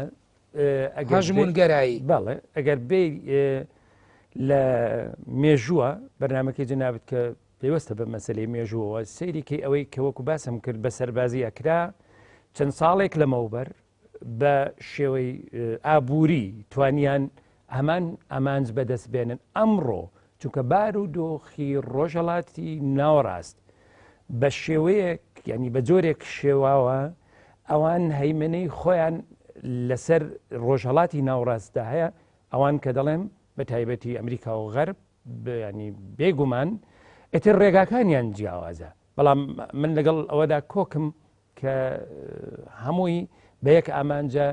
هەژمون گەرایی بەڵێ ئەگەر بێ لە مێژووە بەرنمەکەی جنابێت کە پێوەستە بە مەسلەی مێژووەوە سەیریکەی ئەوەی کەوەکو باسم کرد بە سەربازی ئەکرا چەند ساڵێک لەمەوبەر بە شێوەی ئابووری توانیان هەمان ئەمانج بەدەست بێنن ئەمڕۆ چونکە بار و دۆخی ڕۆژهڵاتی ناوەڕاست بە شێوەیەک ینی بە جۆرێک شێواوە ئەوان هەیمنەی خۆیان لەسەر ڕۆژهڵاتی ناوڕاستدا هەیە ئەوان کە دەڵێم بە تایبەتی ئەمریکا و غەرب ینی بێگومان ئێتر ڕێگاکانیان جیاوازە بەڵام من لەگەڵ ئەوەدا کۆکم کە هەمووی بە یەک ئامانجە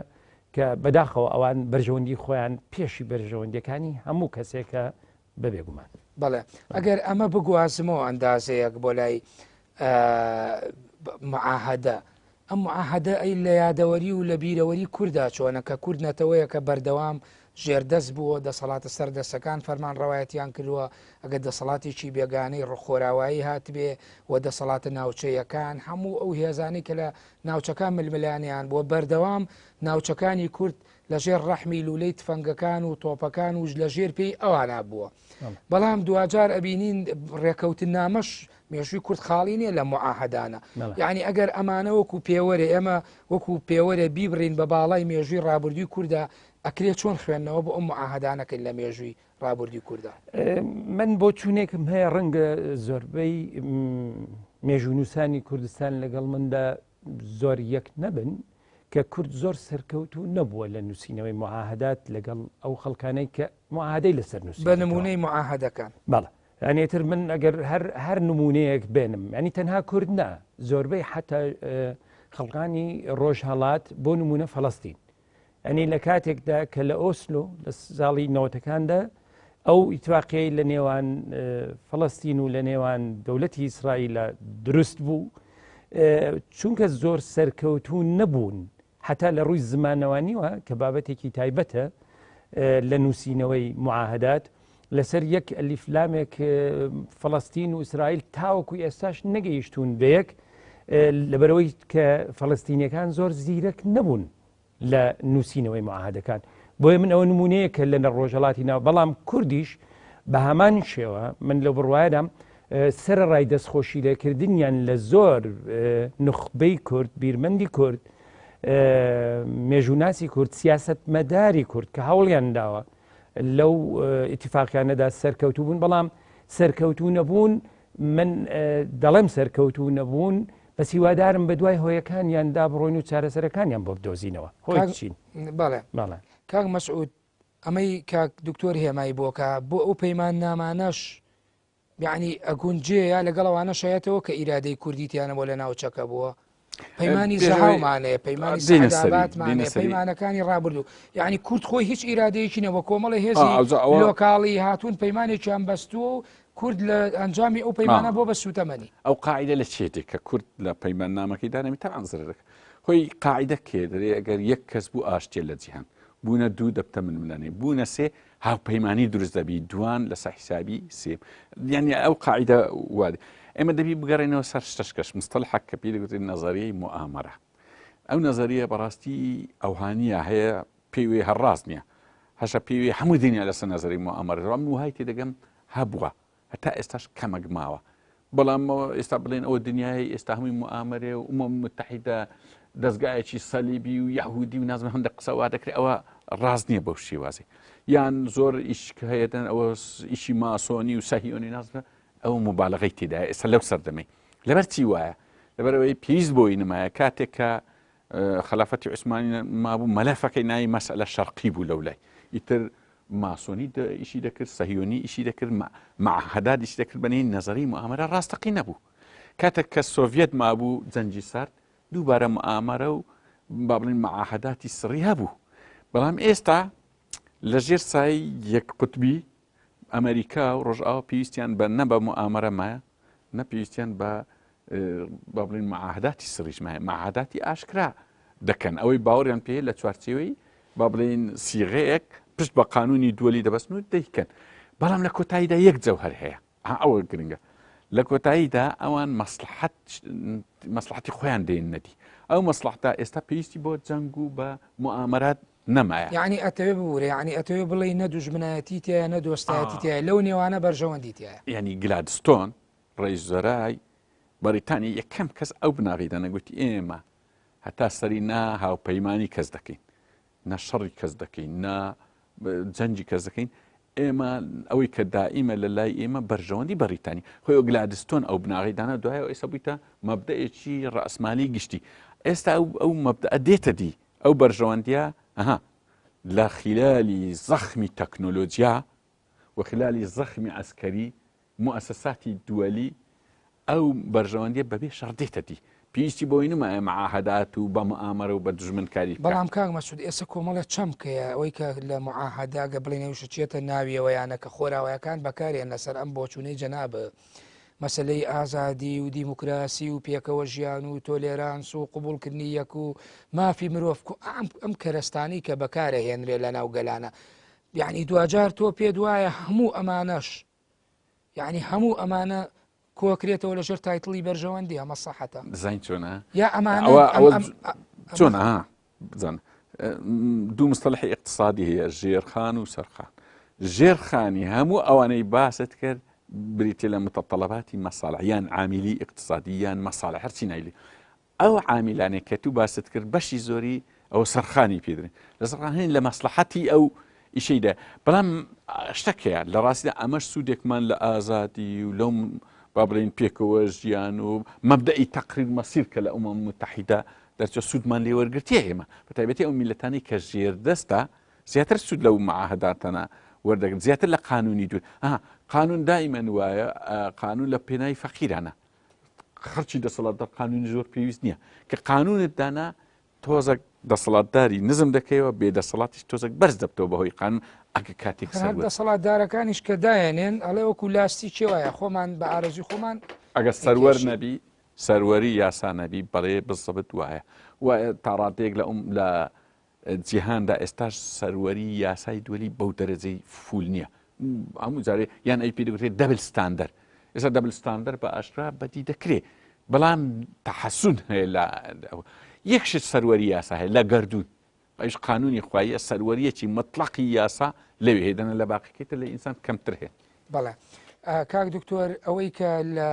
کە بەداخەوە ئەوان بەرژەوەندی خۆیان پێشی بەرژەوەندەکانی هەموو کەسێکە بەبێگومان بەڵێ ئەگەر ئەمە بگوازمەوە ئەندازەیەک بۆ لای معاهدە ئەم معاهدە ئەی لە یادەوەری و لە بیرەوەری کووردا چۆنە کە کورد نەتەوەیە کە بەردەوام ژێردەست بووە دەسەڵاتە سەردەستەکان فەرمان ڕەوایەتیان کردووە ئەگەر دەسەڵاتێکی بێگانەی ڕخۆراوایی هاتبێ و دەسەڵاتە ناوچەیەکان هەموو ئەو هێزانی کە لە ناوچەکان ململانیان بۆ بەردەوام ناوچەکانی کورد لەژێر ڕەحمی لولەی تفەنگەکان و تۆپەکان و لەژێر پێی ئەوانە بووە بەڵام دوجار ئەبینین ڕێکەوتن نامەش مێژووی کورد خاڵی نیە لە معاهدانە یعنی ئەگەر ئەمانە وەکو پێوەرە ئێمە وەکو پێوەرە بیبڕین بە باڵای مێژووی ڕابردووی کووردا ئەکرێت چۆن خوێندنەوە بۆ ئەم معاهدانەکەن لە مێژووی ڕابردووی کووردا من بۆ چوونێکم هەیە ڕەنگە زۆربەی مێژوونووسانی کوردستان لەگەڵ مندا زۆر یەک نەبن کە کورد زۆر سەرکەوت و نەبووە لە نووسینەوەی معاهدات لەگەڵ ئەو خەڵکانەی کە معاهدەی لەسەر نووسی بە نمونەی معاهدەکان بەڵێ ئەنێتر من ئەگەر هەر نمونەیەک بێنم ینی تەنها کورد نا زۆربەی حتا خەڵکانی ڕۆژهەڵات بۆ نمونە فەڵەستین ئەنی لە کاتێکدا کە لە ئۆسلۆ لە ساڵی نەوەتەکاندا ئەو ئیتواقیەی لە نێوان فەڵەستین و لە نێوان دەوڵەتی ئیسرائیلە دروست بوو چونکە زۆر سەرکەوتوو نەبوون حتا لە ڕووی زمانەوانیوە کە بابەتێکی تایبەتە لە نووسینەوەی معاهدات لەسەر یەک ئەلیفلامێک فەڵەستین و ئیسرائیل تاوەکو ئێستاش نەگەیشتون بەیەک لەبەرەوەی کە فەڵەستینیەکان زۆر زیرەک نەبوون لە نووسینەوەی معاهدەکان بۆیە من ئەوە نمونەیە کە لە ڕۆژهڵاتی ناو بەڵام کوردیش بە هەمان شێوە من لە بڕواایدام سەرڕای دەستخۆشی لێکردنیان لە زۆر نخبەی کورد بیرمەندی کورد مێژووناسی کورد سیاست مەداری کورد کە هەوڵیان داوە لەو ئیتیفاقیانەدا سەرکەوتوو بوون بەڵام سەرکەوتوو نەبوون من دەڵێم سەرکەوتوو نەبوون بە سیوادارم بە دوای هۆیەکانیاندا بڕۆین و چارەسەرەکانیان بۆ بدۆزینەوە هۆی چین بەڵێ کاک مەسعود ئەمەی کاک دکتۆر هێمای بۆکە بۆ ئەو پەیمان نامانەش یعنی ئەگونجەیە لەگەڵەوانە شایەتەوە کە ئیرادەی کوردیتیانە بۆ لە ناوچەکە بووە پەیمانی زەهاومانەیە پەیمانی سەداباتمانێ پەیمانەکانی ڕابردوو یعنی کورد خۆی هیچ ئیرادەیەکی نەوە کۆمەڵی هێزی لۆکاڵی هاتوون پەیمانێکیان بەستووە و کورد لە ئەنجامی ئەو پەیمانە بۆ بە سوتەمەنی ئەو قاعدە لە چێتێک کە کورد لە پەیمان نامەکەی دانەمی تا ئەنزرەکە خۆی قاعدە کێ دەرێ ئەگەر یەک کەس بوو ئاشتێ لە جیهان بوونە دوو دەبتە منملانێ بوونە سێ هاوپەیمانی دروست دەبی دوان لەسەر حسابی سێم یعنی ئەو قاعدە وادە ئێمە دەبی بگەڕێنەوە سەر شتەشکەش مستەلحەک کە پێی دەگوترێت نەزەریەی موئامەرە ئەو نەزەریە بەڕاستی ئەوهانیە هەیە پێی هەڕاست نییە هەشە پێوی هەموو دنیا لەسەر نەزەری موئامەرە ڕام وهای تێدەگەم هەبووە هەتا ئێستاش کەمەک ماوە بەڵام ئێستا بڵێن ئەوە دنیای ئێستا هەمووی موئامەرێ و ئومەم متحیدە دەستگایەکی سەلیبی و یەهودی و نازم هەندێک قسەوا دەکرێت ئەوە ڕاست نییە بەو شێوازی یان زۆر ئیشکە هەیەدەن ئەوە ئیشی ماسۆنی و سەهیۆنی نازمە ئەو مبالغەی تێدایە ئێستا لەو سەردەمەی لەبەر چی وایە لەبەرەوەی پێویست بۆی نمایە کاتێک کە خلافەتی عوسمانی مابوو مەلەفەکەی ناوی مەسئلە شەرقی بوو لەو لای ئیتر ماسۆنی ئیشی دەکرد سەهیۆنی ئیشی دەکرد معاهدات ئیشی دەکرد بەنێی نەزەری موئامەرە ڕاستەقی نەبوو کاتێک کە سۆڤێت مابوو جەنگی سارد دووبارە موئامەرە و با بڵین معاهداتی سڕی هەبوو بەڵام ئێستا لە ژێر سای یەک قوتبی ئەمریکا و ڕۆژئاوا پێویستیان بە نە بە موئامەرەمایە نە پێویستیان بە با بڵین معاهداتی سڕیشمایە معاهداتی ئاشکرا دەکەن ئەوەی باوەڕیان پێ لە چوارچێوەی با بڵین سیغەیەک پشت بە قانونی دووەلی دەبەستن و دەیکەن بەڵام لە کۆتاییدا یەک جەوهەر هەیە ئەوە گرنگە لە کۆتاییدا ئەوان مەسلحەتی خۆیان دێن نەدی ئەو مەسلحەتە ئێستا پێویستی بۆ جەنگ و بە موامەرات نەمایە یعنی ئەتەوێ ببوورێ یعنی ئەتەوێ بڵێ نە دوژمنایەتی تایە نە دۆستایەتی تایە لەو نێوانە بەرژەوەندی تایە ینی گلادستۆن ڕئیس وەزەرای بەریتانی یەکەم کەس ئەو بناغیدا نەگوتی ئێمە هەتا سەری نا هاوپەیمانی کەس دەکەین نە شەڕی کەس دەکەین نە جەنجی کەس دەکەین ئێمە ئەوەی کە دائیمە لە لای ئێمە بەرژەوەندی بەریتانی خۆی گلادستۆن ئەو بناغیدانە دوایەوە ئێستا بوویتە مەبدەیەکی ڕەسمالی گشتی ئێستا ئەو مەبدە دێتە دی ئەو بەرژەوەندیە لە خلالی زەخمی تەکنۆلۆجیا و خلالی زەخمی عسکەری مؤسساتی دووەلی ئەو بەرژەوەندیە بەبێ شەڕدێتە دی پێویستی بۆی نمایە معاهدات و بە مؤامەرە و بە دژمنکاری بەڵام کاک مەسعود ئێستا کۆمەڵە چەمکەیە ئەوەی کە لە معاهداگە بڵێنەویشە چێتە ناویەوە یانە کە خۆراوەیەکان بەکارێن لەسەر ئەم بۆچوونەی جەنابە مەسلەی ئازادی و دیموکراسی و پێکەوە ژیان و تۆلێرانس و قبولکردنی یەک و مافی مرۆڤ ئەم کەرەستانی کە بەکارە هێنرێ لە ناو گەلانە یعنی دوجار تۆ پێ دوایە هەموو ئەمانەش یعنی هەموو ئەمانە کۆکرێتەوە لەژێر تایتڵی بەرژەوەندی ئەمە سەحەتە زین چۆنە یا ئەمانە چۆنە بزن دوو مستەلحی اقتصادی هەیە ژێرخان و سەرخان ژێرخانی هەموو ئەوانەی باست کرد بریتێ لە متەطەلباتی مەساڵح یان عامیلی اقتصادی یان مەساڵح هەرچی نایلی ئەو عامیلانێک کە تو باست کرد بەشی زۆری ئەو سەرخانی پێدرێن لە سەرخان هەین لە مەسلحەتی ئەو ئیشەیدا بەڵام شتێکەیە لە ڕاستیدا ئەمەش سوودێکمان لە ئازادی و لەو با بڵێن پێکەوە ژیان و مەبدەئی تەقریر مەسیر کە لە ئەومەم متحیدە دەرچە سوودمان لێ وەرگرتیە ئێمە بەتایبەتی ئەو میلەتانی کە ژێردەستە زیاتر سوود لەو معاهداتانە وەردەگرن زیاتر لە قانونی دوور قانون دائیمەن وایە قانون لە پێناوی فەقیرانە خەرچی دەسەڵاتدار قانونی زۆر پێویست نییە کە قانونت دانا تۆزێک دەسەڵاتداری نزم دەکەیەوە بێدەسەڵاتیش تۆزێک بەرز دەبتەوە بەهۆی قانون ئەگە کاتێک دەسەڵاتدارەکانیش کە دایەنێن ئەڵێ وەکو لاستی چێوایە خۆمان بە ئارەزوی خۆمان ئەگە سەروەر نەبی سەروەری یاسا نەبی بەڵێ بزەبت وایە وایە تا ڕادێک لە جیهاندا ئێستاش سەروەری یاسای دووەلی بەو دەرەجەی فول نییە هەموو جارێ یان ئەی پێ دەگوترێت دەبل ستاندەر ئێستا دەبل ستاندەر بە ئاشکرا بەدی دەکرێت بەڵام تەحەسون هەیە لە یەکشت سەروەری یاسا هەیە لە گەردوون ئەوش قانونی خوایە سەروەریەکی مطلقی یاسا لەوێ هێدەنە لە باقیکێتە لە ئینسان کەمتر هەیە بەڵێ کاک دکتۆر ئەوەی کە لە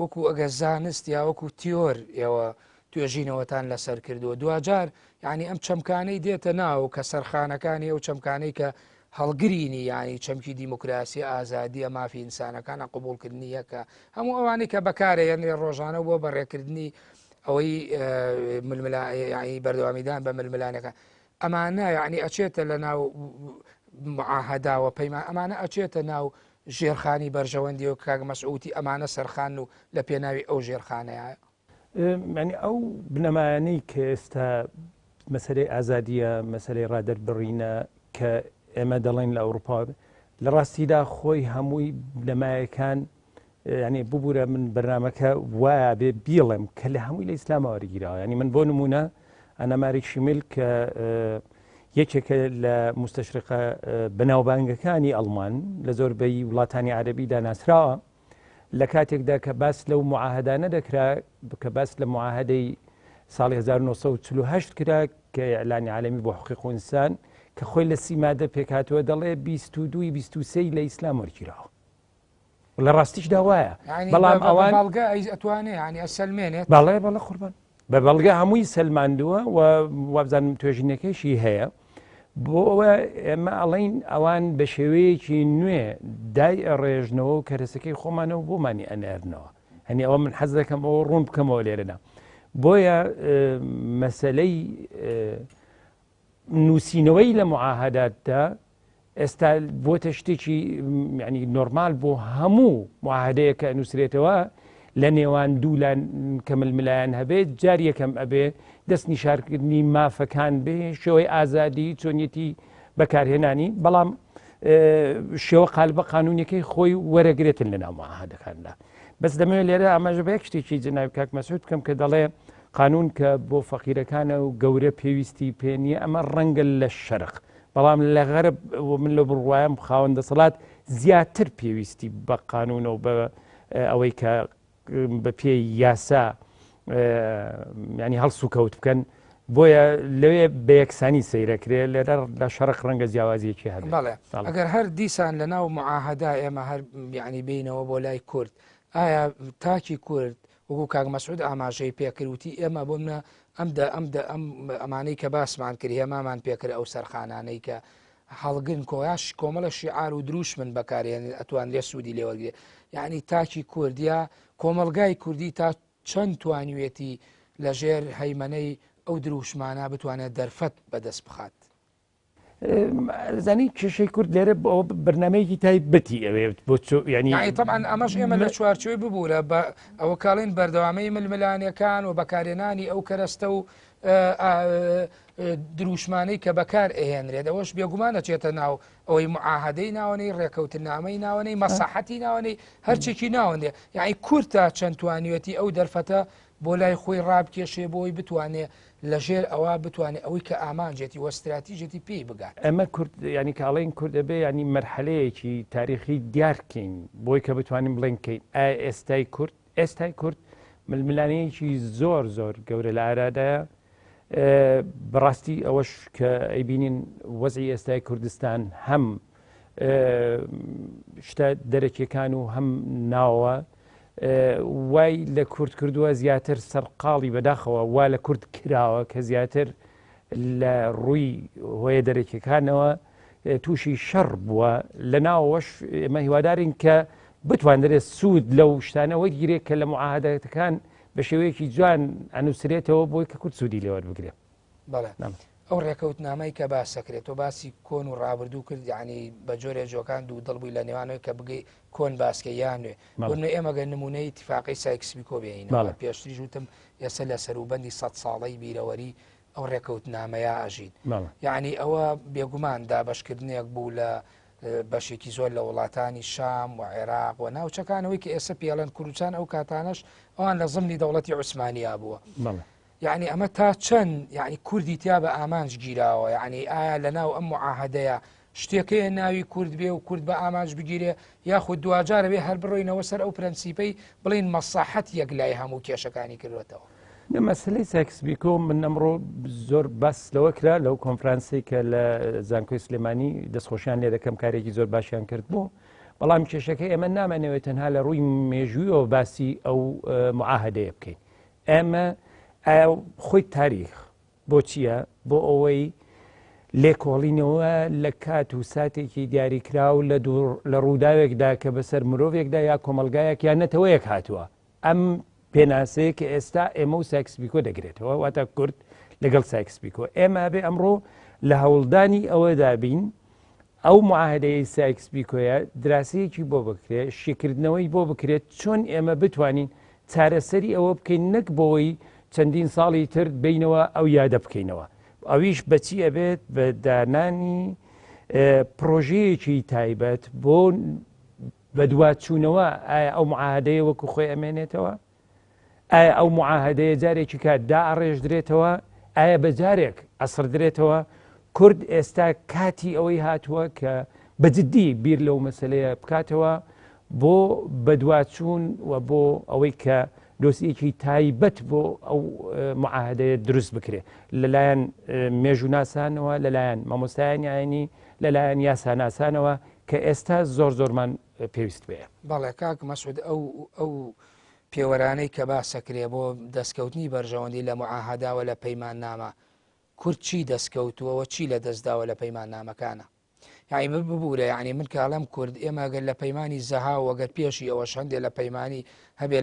وەکو ئەگە زانست یا وەکو تیۆر ئێوە توێژینەوەتان لەسەر کردووە دوجار یعنی ئەم چەمکانەی دێتە ناو کە سەرخانەکانی ئەو چەمکانەی کە هەڵگرینی ینی چەمکی دیموکراسی ئازادیە مافی ئینسانەکانە قبولکردنی یەکە هەموو ئەوانەی کە بەکارە یەنێ ڕۆژانە بۆ بەڕێکردنی ئەوەی ململایی بەردەوامیدان بە ململانەکە ئەمانە یعنی ئەچێتە لە ناو معاهداوە پەیمان ئەمانە ئەچێتە ناو ژێرخانی بەرژەوەندی و کاک مەسعودی ئەمانە سەرخان و لە پێناوی ئەو ژێرخانەیە ینی ئەو بنەمایانەی کە ئێستا مەسەرەی ئازادیە مەسەرەی ڕادەربڕینە کە ئێمە دەڵێن لە ئەوروپا لە ڕاستیدا خۆی هەمووی بنەمایەکان ینی ببوورە من بەرنمەکە وایە بێ بیڵێم کە لە هەمووی لە ئیسلامە وەرگیراوە ینی من بۆ نمونە ئەنەماری شیمیل کە یەکێکە لە مستەشرقە بەناوبانگەکانی ئەڵمان لە زۆربەی وڵاتانی عەرەبی داناسراوە لە کاتێکدا کە باس لەو معاهدانە دەکرا کە باس لە معاهدەی ساڵی 1948 کرا کە ئیعلانی عالەمی بۆ حقوق ئینسان کە خۆی لە سیمادە پێکاتوە دەڵێ 22 23 لە ئیسلام وەرگیراوە لە ڕاستیشدا وایە بەڵام ئەوان بەڵگە ئەتوانێ ینی ئەسەلمێنێت بەڵێ قوربان بە بەڵگە هەمووی سەلماندووە و وابزانم توێژینەکەیشی هەیە بۆ ئەوە ئێمە ئەڵین ئەوان بە شێوەیەکی نوێ دای ڕێژنەوە و کەرەسەکەی خۆمانەوە بۆمانی ئەنێرنەوە هەنی ئەوە من حەز دەکەم ئەوە ڕوون بکەمەوە لێرەدا بۆیە مەسەلەی نووسینەوەی لە معاهداتدا ئێستا بۆتە شتێکی ینی نۆرمال بۆ هەموو معاهدەیە کە نووسرێتەوە لە نێوان دوو کە ململایەن هەبێت جار یەکەم ئەبێ دەست نیشارکردنی مافەکان بێ شێوەی ئازادی چۆنیەتی بەکارهێنانی بەڵام شێوە قالبە قانونیەکەی خۆی وەرەگرێتن لە ناو معاهدەکاندا بەس دەمەوێت لێرە ئاماژە بە یەک شتێکی جەنابی کاک مەسعود بکەم کە دەڵێ قانون کە بۆ فەقیرەکانە و گەورە پێویستی پێ نییە ئەمە ڕەنگە لە شەرق بەڵام لە غەرب من لە بڕوایم خاوەندە دەسەڵات زیاتر پێویستی بە قانون و بە ئەوەی کە بە پێی یاسا ینی هەڵس و کەوت بکەن بۆیە لەوێ بە یەکسانی سەیرەکرێ لێرە لە شەرق ڕەنگە جیاوازیەکی هەبێت. بەڵێ ئەگەر هەر دیسان لە ناو معاهدا ئێمە هەر یعنی بینەوە بۆ لای کورد ئایا تاکی کورد وەکو کاک مەسعود ئاماژەی پێکردوتی ئێمە بۆ منە ئەمانەی کە باسمان کرد هێمامان پێکرد ئەو سەرخانانەی کە هەڵگرن کۆیاش کۆمەڵە شیعار و دروش من بەکارێن ئەتوان لێ سوودی لێوەرگێ یعنی تاکی کوردیا کۆمەلگای کوردی تا چەند توانیوێتی لەژێر هەیمەنەی ئەو دروشمانە بتوانێت دەرفەت بەدەست بخات. زانی کێشەی کورد لێرە ئەوە بەرنمەیەکی تایبەتی ئەوێت بۆ ینی طبعا ئەمەش ئێمە لە چوارچوی ببوورە بە ئەوە کاڵین بەردەوامەی ململانیەکان و بەکارێنانی ئەو کەرەستە و دروشمانەی کە بەکار ئەهێنرێت ئەوەش بێگومانە چێتە ناو ئەوەی معاهدەی ناوەنەی ڕێکەوتنامەی ناوەنەی مەساحەتی ناوەنەی هەرچێکی ناوەندێ یعنی کورتە چەند توانیوەتی ئەو دەرفەتە بۆ لای خۆی ڕابکێشێ بۆی بتوانێت لەژێر ئەوە بتوانێت ئەوەی کە ئامانجێتی وەستراتیژێتی پێی بگات. ئەمە کورد ینی کاڵین کورد دەبێ ینی مەرحەلەیەکی تاریخی دیارکەین بۆی کە بتوانین بڵێنکەین ئێستای کورد ململانەیەکی زۆر گەورە لە ئارادایە بەڕاستی ئەوەش کە ئەیبینین وەزعی ئێستای کوردستان هەم شتە دەرەکیەکان و هەم ناوە وای لە کورد کردووە زیاتر سەرقاڵی بەداخەوە وا لە کورد کراوە کە زیاتر لە ڕووی هۆیە دەرەکیەکانەوە تووشی شەڕ بووە لە ناوەش ئێمە هیوادارین کە بتوانرێت سوود لەو شتانەوەی گیرێت کە لە معاهدەکان بە شێوەیەکی جوان ئەنووسرێتەوە بۆی کە کورد سوودی لێوە بگرێت. بەڵێ ئەو ڕێکەوتنامەی کە باسەکرێت تۆ باسی کۆن و ڕابردوو کرد ینی بە جۆرێ جۆکان دوو دڵبووی لە نێوانەوەی کە بگەی کۆن باسکە یانوێ بۆنە ئێمەگە نمونەی اتفاقی سایکسپیکۆ بێینەوە پێشتری وتم ئێستا لە سەروبەندی 100 ساڵەی بیرەوەری ئەو ڕێکەوتنامەیە ئاژین یعنی ئەوە بێگومان دابەشکردنێک بوو لە بەشێکی زۆر لە وڵاتانی شام و عێراق و ناوچەکانەوەی کە ئێستا پێڵەن کوردستان ئەو کاتانش ئەوان لە زمانی دەوڵەتی عوسمانیا بووە. یعنی ئەمە تا چەند یعنی کوردی تیا بە ئامانج گیراوە یعنی ئایا لە ناو ئەم معاهدەیە شتێکەیە ناوی کورد بێ و کورد بە ئامانج بگیرێ یاخود دوجارە بێ هەر بڕۆینەوە سەر ئەو پرەنسیپەی بڵین مەساحەت یەک لای هەموو کێشەکانی کردوێتەوە. مەسلەی سایکسپیکۆ من ئەمڕۆ زۆر باس لەوە کرا لەو کۆنفرانسی کە لە زانکۆی سلێمانی دەستخۆشیان لێ دەکەم کارێکی زۆر باشیان کرد بوو بەڵام کێشەکەی ئێمە نامانەوێت تەنها لە ڕووی مێژوویەوە باسی ئەو معاهدەیە بکەین ئێمە خۆی تاریخ بۆ چییە بۆ ئەوەی لێکۆڵینەوە لە کات و ساتێکی دیاریکرا و لە ڕووداوێکدا کە بەسەر مرۆڤێکدا یا کۆمەلگایەک یان نەتەوەیەک هاتووە ئەم پێناسەیە کە ئێستا ئێمە و سایکسپیکۆ دەگرێتەوە واتە کورد لەگەڵ سایکسپیکۆ ئێمە بێ ئەمڕۆ لە هەوڵدانی ئەوەدا بین ئەو معاهدەیە سایکسپیکۆیە دراسەیەکی بۆ بکرێت شیکردنەوەی بۆ بکرێت چۆن ئێمە بتوانین چارەسەری ئەوە بکەین نەک بۆەوەی چەندین ساڵی تر بینەوە ئەو یادە بکەینەوە ئەویش بەچی ئەبێت بە دانانی پرۆژەیەکی تایبەت بۆ بە دواتچوونەوە ئایا ئەو معاهدەیە وەکو خۆی ئەمێنێتەوە ئایا ئەو معاهدەیە جارێکی کات داڕێژدرێتەوە ئایا بە جارێک ئەسڕدرێتەوە کورد ئێستا کاتی ئەوەی هاتووە کە بەجددی بیر لەو مەسلەیە بکاتەوە بۆ بەدواتچوون و بۆ ئەوەی کە دۆسیەکی تایبەت بۆ ئەو معاهدەیە دروست بکرێت لەلایەن مێژووناسانەوە لەلایەن مامۆستایانی ئاینی لەلایەن یاساناسانەوە کە ئێستا زۆرمان پێویست بێ. بەڵێ کاک مەسعود ئەو پێوەرانەی کە باسەکرێ بۆ دەستکەوتنی بەرژەوەندی لە معاهداوە لە پەیمان نامە کورد چی دەستکەوتووەوە چی لە دەستداوە لە پەیمان نامەکانە یعنی ببوورە یعنی من کاڵم کورد ئێمەگەر لە پەیمانی زەها وەگەر پێشی ئەوە هەندێک لە پەیمانی هەبێ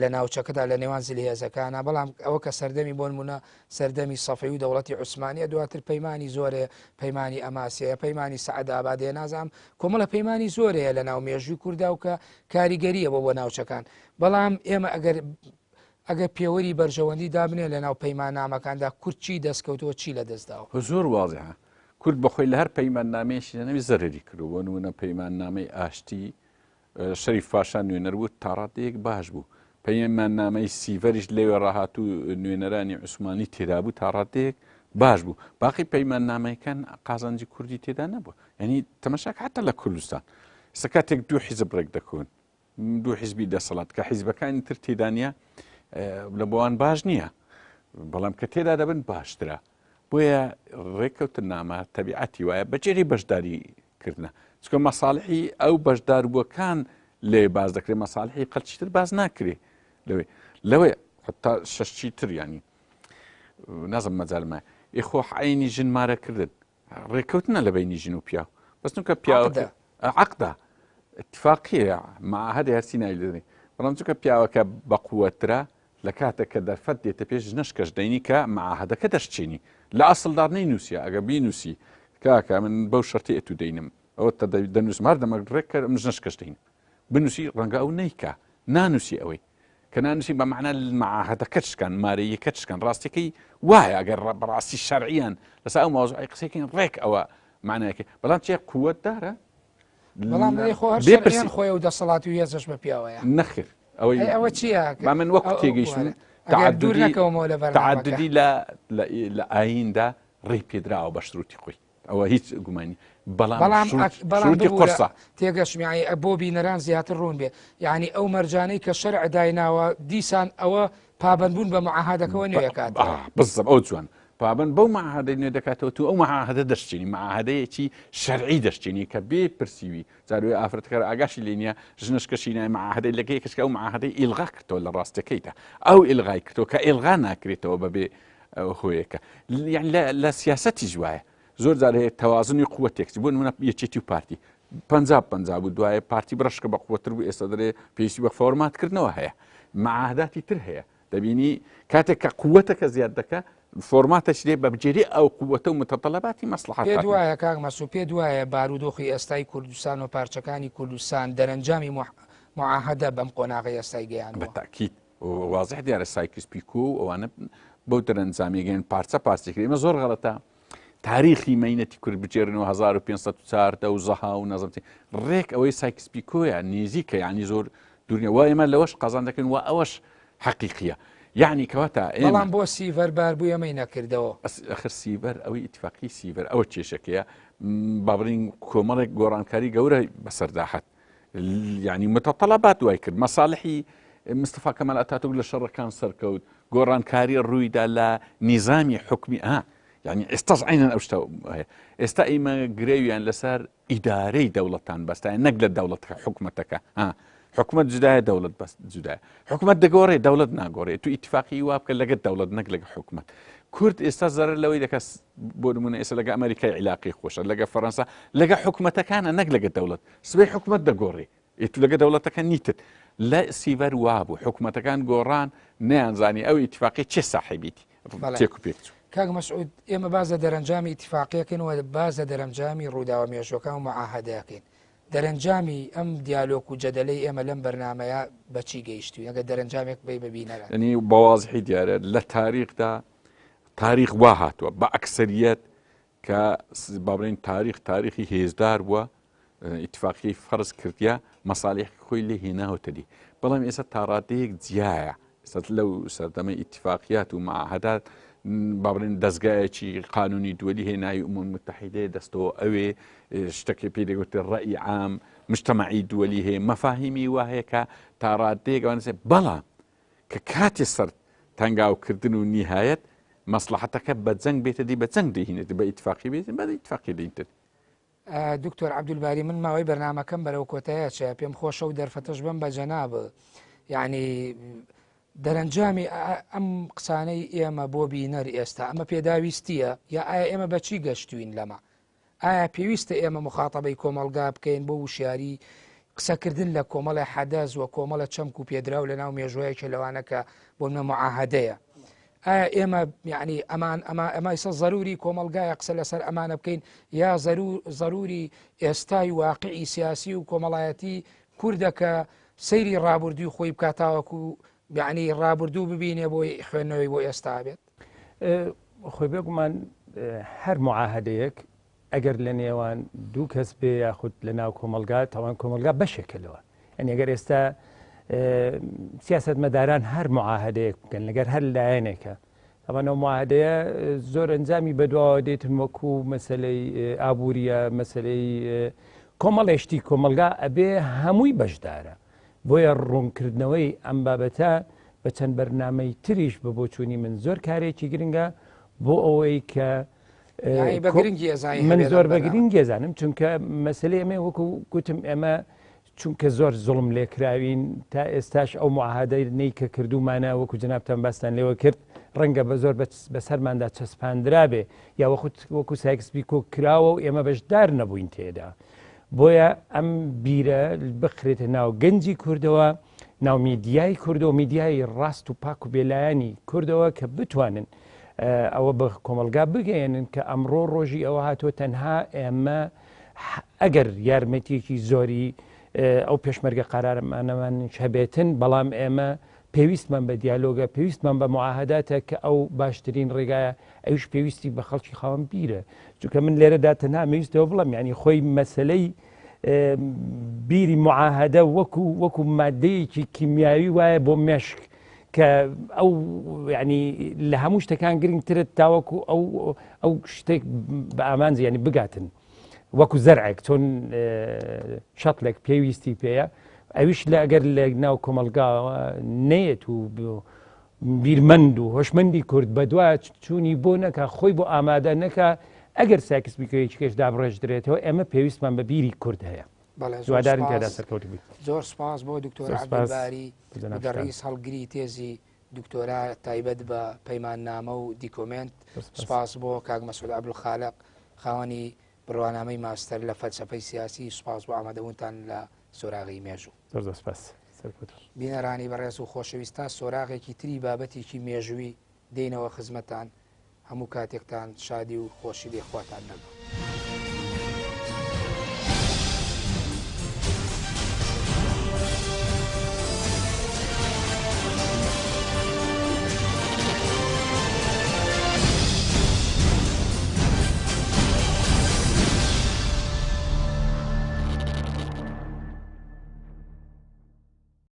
لە ناوچەکەدا لە نێوان زلهێزەکانە بەڵام ئەوە کە سەردەمی بۆ نمونە سەردەمی سەفەوی و دەوڵەتی عوسمانیە دواتر پەیمانی زۆرە پەیمانی ئەماسیە پەیمانی سەعەدابادێ نازام کۆمەڵە پەیمانی زۆرەیە لە ناو مێژووی کووردا و کە کاریگەریە بۆ ناوچەکان بەڵام ئێمە ئەگەر پێوەری بەرژەوەندی دابنێ لە ناو پەیمان نامەکاندا کورد چی دەستکەوتووە چی لە دەستداوە زۆر وازیە کورد بەخۆی لە هەر پەیمان نامێشی نەوی زەرری کردو نمونە پەیمان نامەی ئاشتی شەریف پاشا نوێنەربوو تاڕاتەیەک باش بوو پەیمان نامەی سیڤەریش لێوێ ڕاهاتوو نوێنەرانی عوسمانی تێدا بوو تاڕاتەیەک باش بوو باقی پەیماننامەکان قازانجی کوردی تێدا نەبووە ینی تەمەشاک حتا لە کوردستان سکاتێک دوو حیزب ڕێک دەکەون دوو حیزبی دەسەڵات کە حیزبەکانی تر تێدانە لە بۆوان باش نییە بەڵام کە تێدا دەبن باشترە بۆیە ڕێککەوتن نامە تەبیعەتی وایە بەجێری بەشداریکردنە چکە مەساڵحی ئەو بەشداربووەکان لێ باز دەکرێت مەساڵحی قەلچیتر باز ناکرێ لەوێ حتا شەشی تر ینی نازم مەجالمە ئێخۆ عینی ژنمارەکردن ڕێککەوتنە لە بینی ژن و پیا بەس نوکە پیاوەکە عقدا اتفاقیە معاهدە هەرسی نایدێنێ بەڵام چونکە پیاوەکە بەقووەترە لە کاتێک کە دەرفەت دێتە پێش ژنەشکەش دەینی کە معاهدەکە دەشتێنی لە ئەسڵدار نەینووسە ئەگە بینوسی کاکە من بەو شەرتی ئێت و دەینم ئەوە دەنووسم هەر دەمەڕێک کە ژنەشکەش دەین بنووسی ڕەنگە ئەو نەیکە نانووسی ئەوەی کە نانووسی بە معنە معاهدەکە شکان مارەیەکە شکان ڕاستیەکەی وایە ئەگەر بەڕاستی شەرعیان لەسا ئەو ماوزوعی قسەکەین ڕێک ئەوە معناەکە بەڵام چێ قووەتدارە بەڵام خۆیان خۆی و دەسەڵات و هێزش بە پیاوەیە نەخیر ئەوە چییە با من وەکو تێگەیشتن تعددی لە ئایندا ڕێی پێدراوە بە شروتی خۆی ئەوە هیچ گومانی بەڵام قرسە تێگەشمی بۆ بینەران زیاتر ڕوون بێ یعنی ئەو مەرجانەی کە شەرع دایناوە دیسان ئەوە پابندبوون بە معاهدەکەەوە نوێکات بزم ئەو جوان پابند بەو معاهدەی نوێ دەکاتەوە تو ئەو معاهدە دەشتێنی معاهدەیەکی شەرعی دەشتێنی کە بێ پرسیوی زاروی ئافرەتەکە ئاگاشی لێ نییە ژنشکەشی نای معاهدەی لەگەی کەسکە ئەو معاهدەی ئیلغا کردەوە لە ڕاستەکەیدا ئەو ئیلغای کردەوە کە ئیلغا ناکرێتەوە بەبێ هۆیەکە لە سیاسەتی جوایە زۆر جار هەیە تەوازنی قووەتێکی بۆ نمونە یەکێتی و پارتی 50 بوو دوایە پارتی بڕشکە بە قووەتر بوو ئێستا دەرێ پێویستی بە فۆرماتکردنەوە هەیە معاهداتی تر هەیە دەبینی کاتێک کە قووەتەکە زیاد دەکە فۆرماتەش لێ بە بجێری ئەو قووەتە و متەطەلباتی مەسلحات پێ دوایە کاک مەسوود پێ دوایە بارودۆخی ئێستای کوردستان و پارچەکانی کوردستان دەرەنجامی معاهدە بەم قۆناغی ئێستای گەیانەوە بەتاکید واضح دیارە سایکس پیکۆ و ئەوانە بەو دەرەنجامی گەیان پارچەکردی ئێمە زۆر غەڵەتە تاریخی مەینەتی کورد بچێرنەوە 1504 و زەها و نەزمتی ڕێک ئەوەی سایکس پیکۆیە نێزیکە یعنی زۆر دوورنیە وای ئێمە لەوەش قازان دەکەن و ئەوەش حەقیقیە یعنی کەواتە بەڵام بۆ سیڤەر بار بوو ئەمەی نەکردەوە ئەخر سیڤەر ئەوەی ئیتفاقی سیڤەر ئەوە کێشەکەیە بابرین کۆمەڵێک گۆڕانکاری گەورە بەسەرداحەت یعنی متەطەلبات دوای کرد مەساڵحی مستەفا کەمال ئەتاتورک لە شەڕەکان سەرکەوت گۆڕانکاری ڕوویدا لە نیزامی حکمی یعنی ئێستاش عینەن ئەو شتە هەیە ئێستا ئێمە گرێویان لەسەر ئیدارەی دەوڵەتان بەستایە نەک لە دەوڵەتەکە حکومەتەکە حکومت جدایە دەوڵەت بەس جدایە حکومت دەگۆڕێ دەوڵەت ناگۆڕێت تو ئیتفاقی وا بکە لەگەڵ دەوڵەت نەک لەگە حکومت کورد ئێستا زەرەر لەوەی دەکەس بۆ نمونە ئێستا لەگە ئەمریکای عیلاقی خۆشە لەگە فەڕەنسا لەگە حکومەتەکانە نەک لەگە دەوڵەت سبەی حکومت دەگۆڕێ تو لەگە دەوڵەتەکە نیتت لە سیڤەر وابوو حکومەتەکان گۆڕان نەیانزانی ئەو ئیتفاقی چه ساحیبیتی تێک و پێکچوو کاک مەسعود ئێمە بازە دەرەنجامی ئیتفاقیەکەنەوە بازە دەرەنجامی ڕووداوە مێژوەکان و معاهدەکەین دەرەنجامی ئەم دیالۆگ و جەدەلەی ئێمە لەم بەرنمەیە بەچی گەیشتوی ئەگە دەرەنجامێک بی ببینەرە ینی بەوازحی دیارە لە تاریخدا تاریخ وا هاتووە بە ئەکسەریەت کە بابرین تاریخی هێزدار بووە ئیتفاقی فەرز کردیا مەساڵح خۆی لێ هێناوەتە دی بەڵام ئێستا تاڕادەیەک جیایە لەو سەردەمە ئیتفاقیات و معاهدات بابرین دەستگایەکی قانونی دووەلی هێنایی ئوموم متحیدەیە دەستەوە ئەوێ شتێکی پێ دەگوتێت ڕەئی عام مجتەمەعی دووەلی هەیە مەفاهیمی وا هەیە کە تاڕادەیەک ئەوانەسێ بەڵام کە کاتی سەر تەنگاوکردن و نیهایەت مەسلحەتەکە بە جەنگ بێتە دی بە جەنگ دەهینێت بە ئیتفاقی بێت بە ئیتفاقی دەینتر دکتۆر عەبدولباری من ماوەی بەرنامەکەم بەرەو کۆتایە چێ پێم خۆشە و دەرفەتەش بم بە جەناب یعنی دەرەنجامی ئەم قسانەی ئێمە بۆ بینەر ئێستا ئەمە پێداویستیە یا ئایا ئێمە بەچی گەشتوین لەمە ئایا پێویستە ئێمە مخاتەبەی کۆمەلگا بکەین بۆ وشیاری قسەکردن لە کۆمەڵی حەدەز و کۆمەڵە چەمک و پێدراو لە ناو مێژوەیەکی لەوانەکە بۆ منە معاهدەیە ئایا ئێمە یعنی ئەمە ئێستا ضروری کۆمەلگایە قسە لەسەر ئەمانە بکەین یا ضروری ئێستای واقعی سیاسی و کۆمەڵایەتی کوردەکە سەیری ڕابردووی خۆی بکاتاوەکو یعنی ڕابردوو ببینێ بۆی خوێندنەوەی بۆ ئێستا بێت خۆی بێگومان هەر معاهدەیەک ئەگەر لە نێوان دوو کەس بێ یاخود لە ناو کۆمەلگا تاوان کۆمەلگا بەشێکەوە ئەنی ئەگەر ئێستا سیاست مەداران هەر معاهدەیەک بکەن لەگەر هەر لایەنێکە ئەمانە معاهدەیە زۆر ئەنجامی بەدواوە دێتن وەکو مەسلەی ئابووریە مەسلەی کۆمەڵێشتی کۆمەلگا ئەبێ هەمووی بەشدارە بۆیە ڕوونکردنەوەی ئەم بابەتە بە چەند بەرنامەی تریش بە بۆچوونی من زۆر کارێکی گرنگە بۆ ئەوەی کە من زۆر بەگرنگ گێزانم چونکە مەسلەی ئەمە وەکو گوتم ئێمە چونکە زۆر زوڵم لێکراوین تا ئێستاش ئەو معاهدەی کە کردومانە وەکو جنابتان باستان لێوە کرد ڕەنگە بە زۆر بەسەرماندا چەسپاندرا بێ یا وەکو سایکسپی کۆ کراوە و ئێمە بەشدار نەبووین تێدا بۆیە ئەم بیرە بخرێتە ناو گەنجی کوردەوە ناو میدیای کوردەوە میدیای ڕاست و پاک و بێلایانی کوردەوە کە بتوانن ئەوە بە کۆمەلگا بگەێنن کە ئەمڕۆ ڕۆژی ئەوە هاتۆ تەنها ئێمە ئەگەر یارمەتیەکی زۆری ئەو پێشمەرگە قەرارمانەمان هەبێتن بەڵام ئێمە پێویستمان بە دیالۆگە پێویستمان بە معاهداتە کە ئەو باشترین ڕێگایە ئەوش پێویستی بە خەڵکی خاوەن بیرە چونکە من لێرەدا تەنها مەویستەوە بڵم ینی خۆی مەسلەی بیری معاهدە وەکو مادەیەکی کیمیاوی وایە بۆ مێشک کە ئەو ینی لە هەموو شتەکان گرنگترت تاوەکو ئەو شتێک بە ئامانزی ینی بگاتن وەکو زەرعێک چۆن شەتڵێک پێویستی پێەیە ئەویش لە ئەگەر لە ناو کۆمەلگاوە نەیەت و بیرمەند و هۆشمەندی کورد بە دوای چوونی بۆ نەکە خۆی بۆ ئامادە نەکە ئەگەر ساکسبیکەیەکی کەش دابڕێژدرێتەوە ئێمە پێویستمان بە بیری کورد هەیە دووادارن تێدا سەرکەوت بیت زۆر سپاس بۆ دکتۆر عەبدولباری دەڕیس هەڵگری تێزی دکتۆرا تایبەت بە پەیماننامە و دیکۆمنت سپاس بۆ کاک مەسعود عەبدولخالق خاوەنی بڕوانامەی ماستەر لە فەلسەفەی سیاسی سپاس بۆ ئامادەبوونتان لە سۆراغی مێژوو بینەرانی بەڕێز و خۆشەویستان سۆراغێکی تری بابەتێکی مێژووی دێنەوە خزمەتان هەموو کاتێکتان شادی و خۆشی لێخواتان نەبوو.